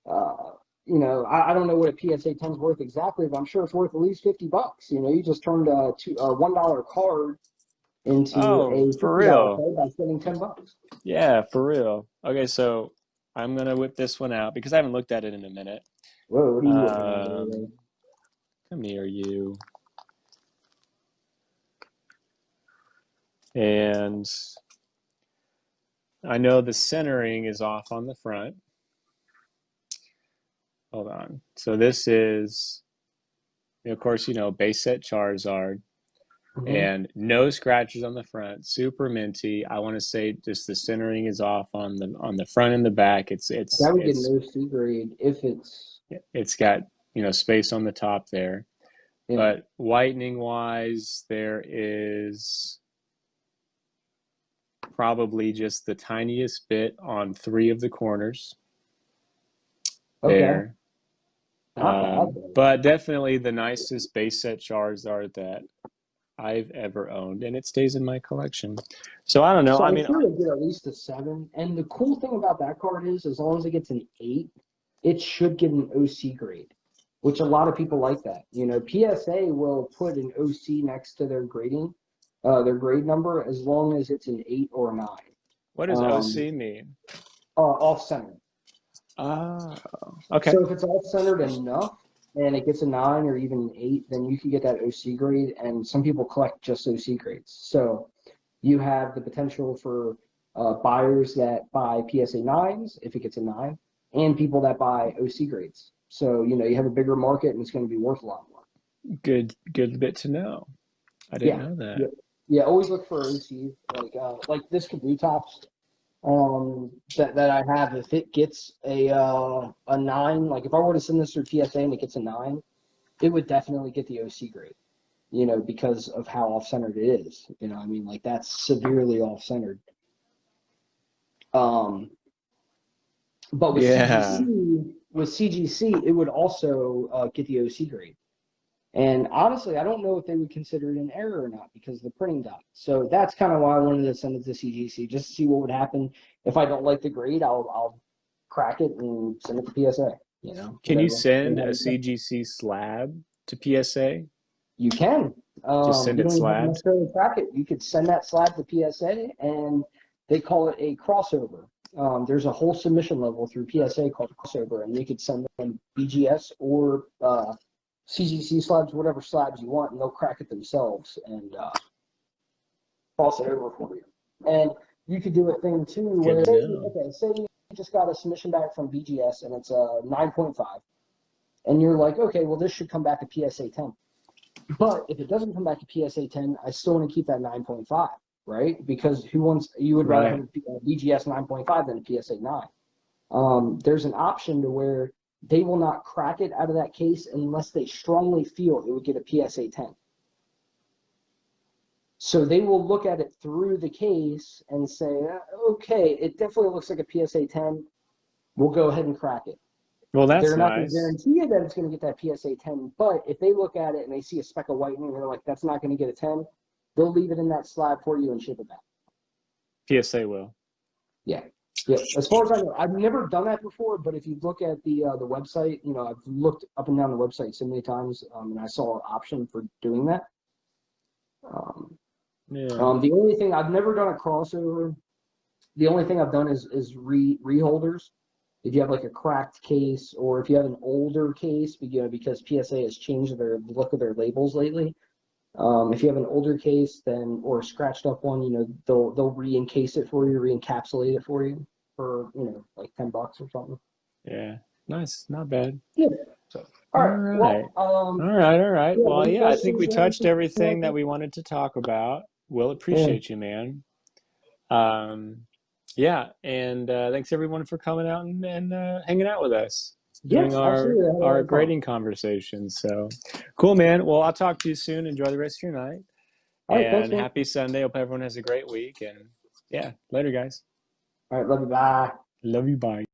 Uh, I don't know what a PSA 10's worth exactly, but I'm sure it's worth at least $50. You know, you just turned a $1 card into Oh, a for $50 real. card by spending $10. Yeah, for real. Okay, so I'm going to whip this one out because I haven't looked at it in a minute. Whoa, what are you looking at over Um, there? come here, you. And I know the centering is off on the front. Hold on. So this is, of course, base set Charizard Mm-hmm. and no scratches on the front, super minty. I want to say just the centering is off on the front and the back. That would get an OC grade if It's got, space on the top there. yeah. But whitening wise, there is probably just the tiniest bit on 3 of the corners Okay. there. Not bad though. But definitely the nicest base set Charizard that I've ever owned, and it stays in my collection. So I don't know. So I I'm mean, sure it'll get at least a 7. And the cool thing about that card is, as long as it gets an 8, it should get an OC grade, which a lot of people like that. You know, PSA will put an OC next to their grading, their grade number, as long as it's an 8 or a 9. what does OC mean? Off center. Oh, okay. So if it's off centered enough and it gets a 9 or even an 8, then you can get that OC grade. And some people collect just OC grades. So you have the potential for buyers that buy PSA 9s if it gets a 9, and people that buy OC grades. So, you have a bigger market and it's going to be worth a lot more. Good bit to know. I didn't know that. Yeah. Yeah, always look for OC. Like this Kabutops that I have, if it gets a 9, like if I were to send this through PSA and it gets a 9, it would definitely get the OC grade, because of how off-centered it is. I mean, like that's severely off-centered. But with Yeah. CGC, it would also get the OC grade. And honestly, I don't know if they would consider it an error or not because of the printing dot. So that's kind of why I wanted to send it to CGC, just to see what would happen. If I don't like the grade, I'll crack it and send it to PSA. Can you whatever. send a CGC slab to PSA? You can. Just send You it don't even have to slabbed. necessarily track it. You could send that slab to PSA, and they call it a crossover. There's a whole submission level through PSA called crossover, and you could send them BGS or CGC slabs, whatever slabs you want, and they'll crack it themselves and cross it over for you. And you could do a thing too where, say you just got a submission back from BGS and it's a 9.5, and you're like, okay, well this should come back to PSA 10. But if it doesn't come back to PSA 10, I still want to keep that 9.5, right? Because you would rather have a BGS 9.5 than a PSA 9. There's an option to where they will not crack it out of that case unless they strongly feel it would get a PSA 10. So they will look at it through the case and say, okay, it definitely looks like a PSA 10. We'll go ahead and crack it. Well, that's They're not going nice. to guarantee you that it's going to get that PSA 10, but if they look at it and they see a speck of whitening and they're like, that's not going to get a 10, they'll leave it in that slab for you and ship it back. PSA will. Yeah. Yeah. As far as I know, I've never done that before, but if you look at the website, you know, I've looked up and down the website so many times, and I saw an option for doing that. The only thing I've never done a crossover. The only thing I've done is reholders. If you have like a cracked case, or if you have an older case, you know, because PSA has changed the look of their labels lately. If you have an older case, then, or a scratched up one, you know, they'll re-encase it for you, re-encapsulate it for you for, you know, like $10 or something. Yeah, nice, not bad. Yeah. So, all right. Well, all right. Yeah, well, yeah, I think we touched questions? everything that we wanted to talk about. Will, appreciate you, man. Yeah, and thanks everyone for coming out and hanging out with us during our grading conversations. So cool, man. Well, I'll talk to you soon. Enjoy the rest of your night. All right, and thanks, man. happy Sunday. Hope everyone has a great week. And yeah, later, guys. All right, love you. Bye. Love you. Bye.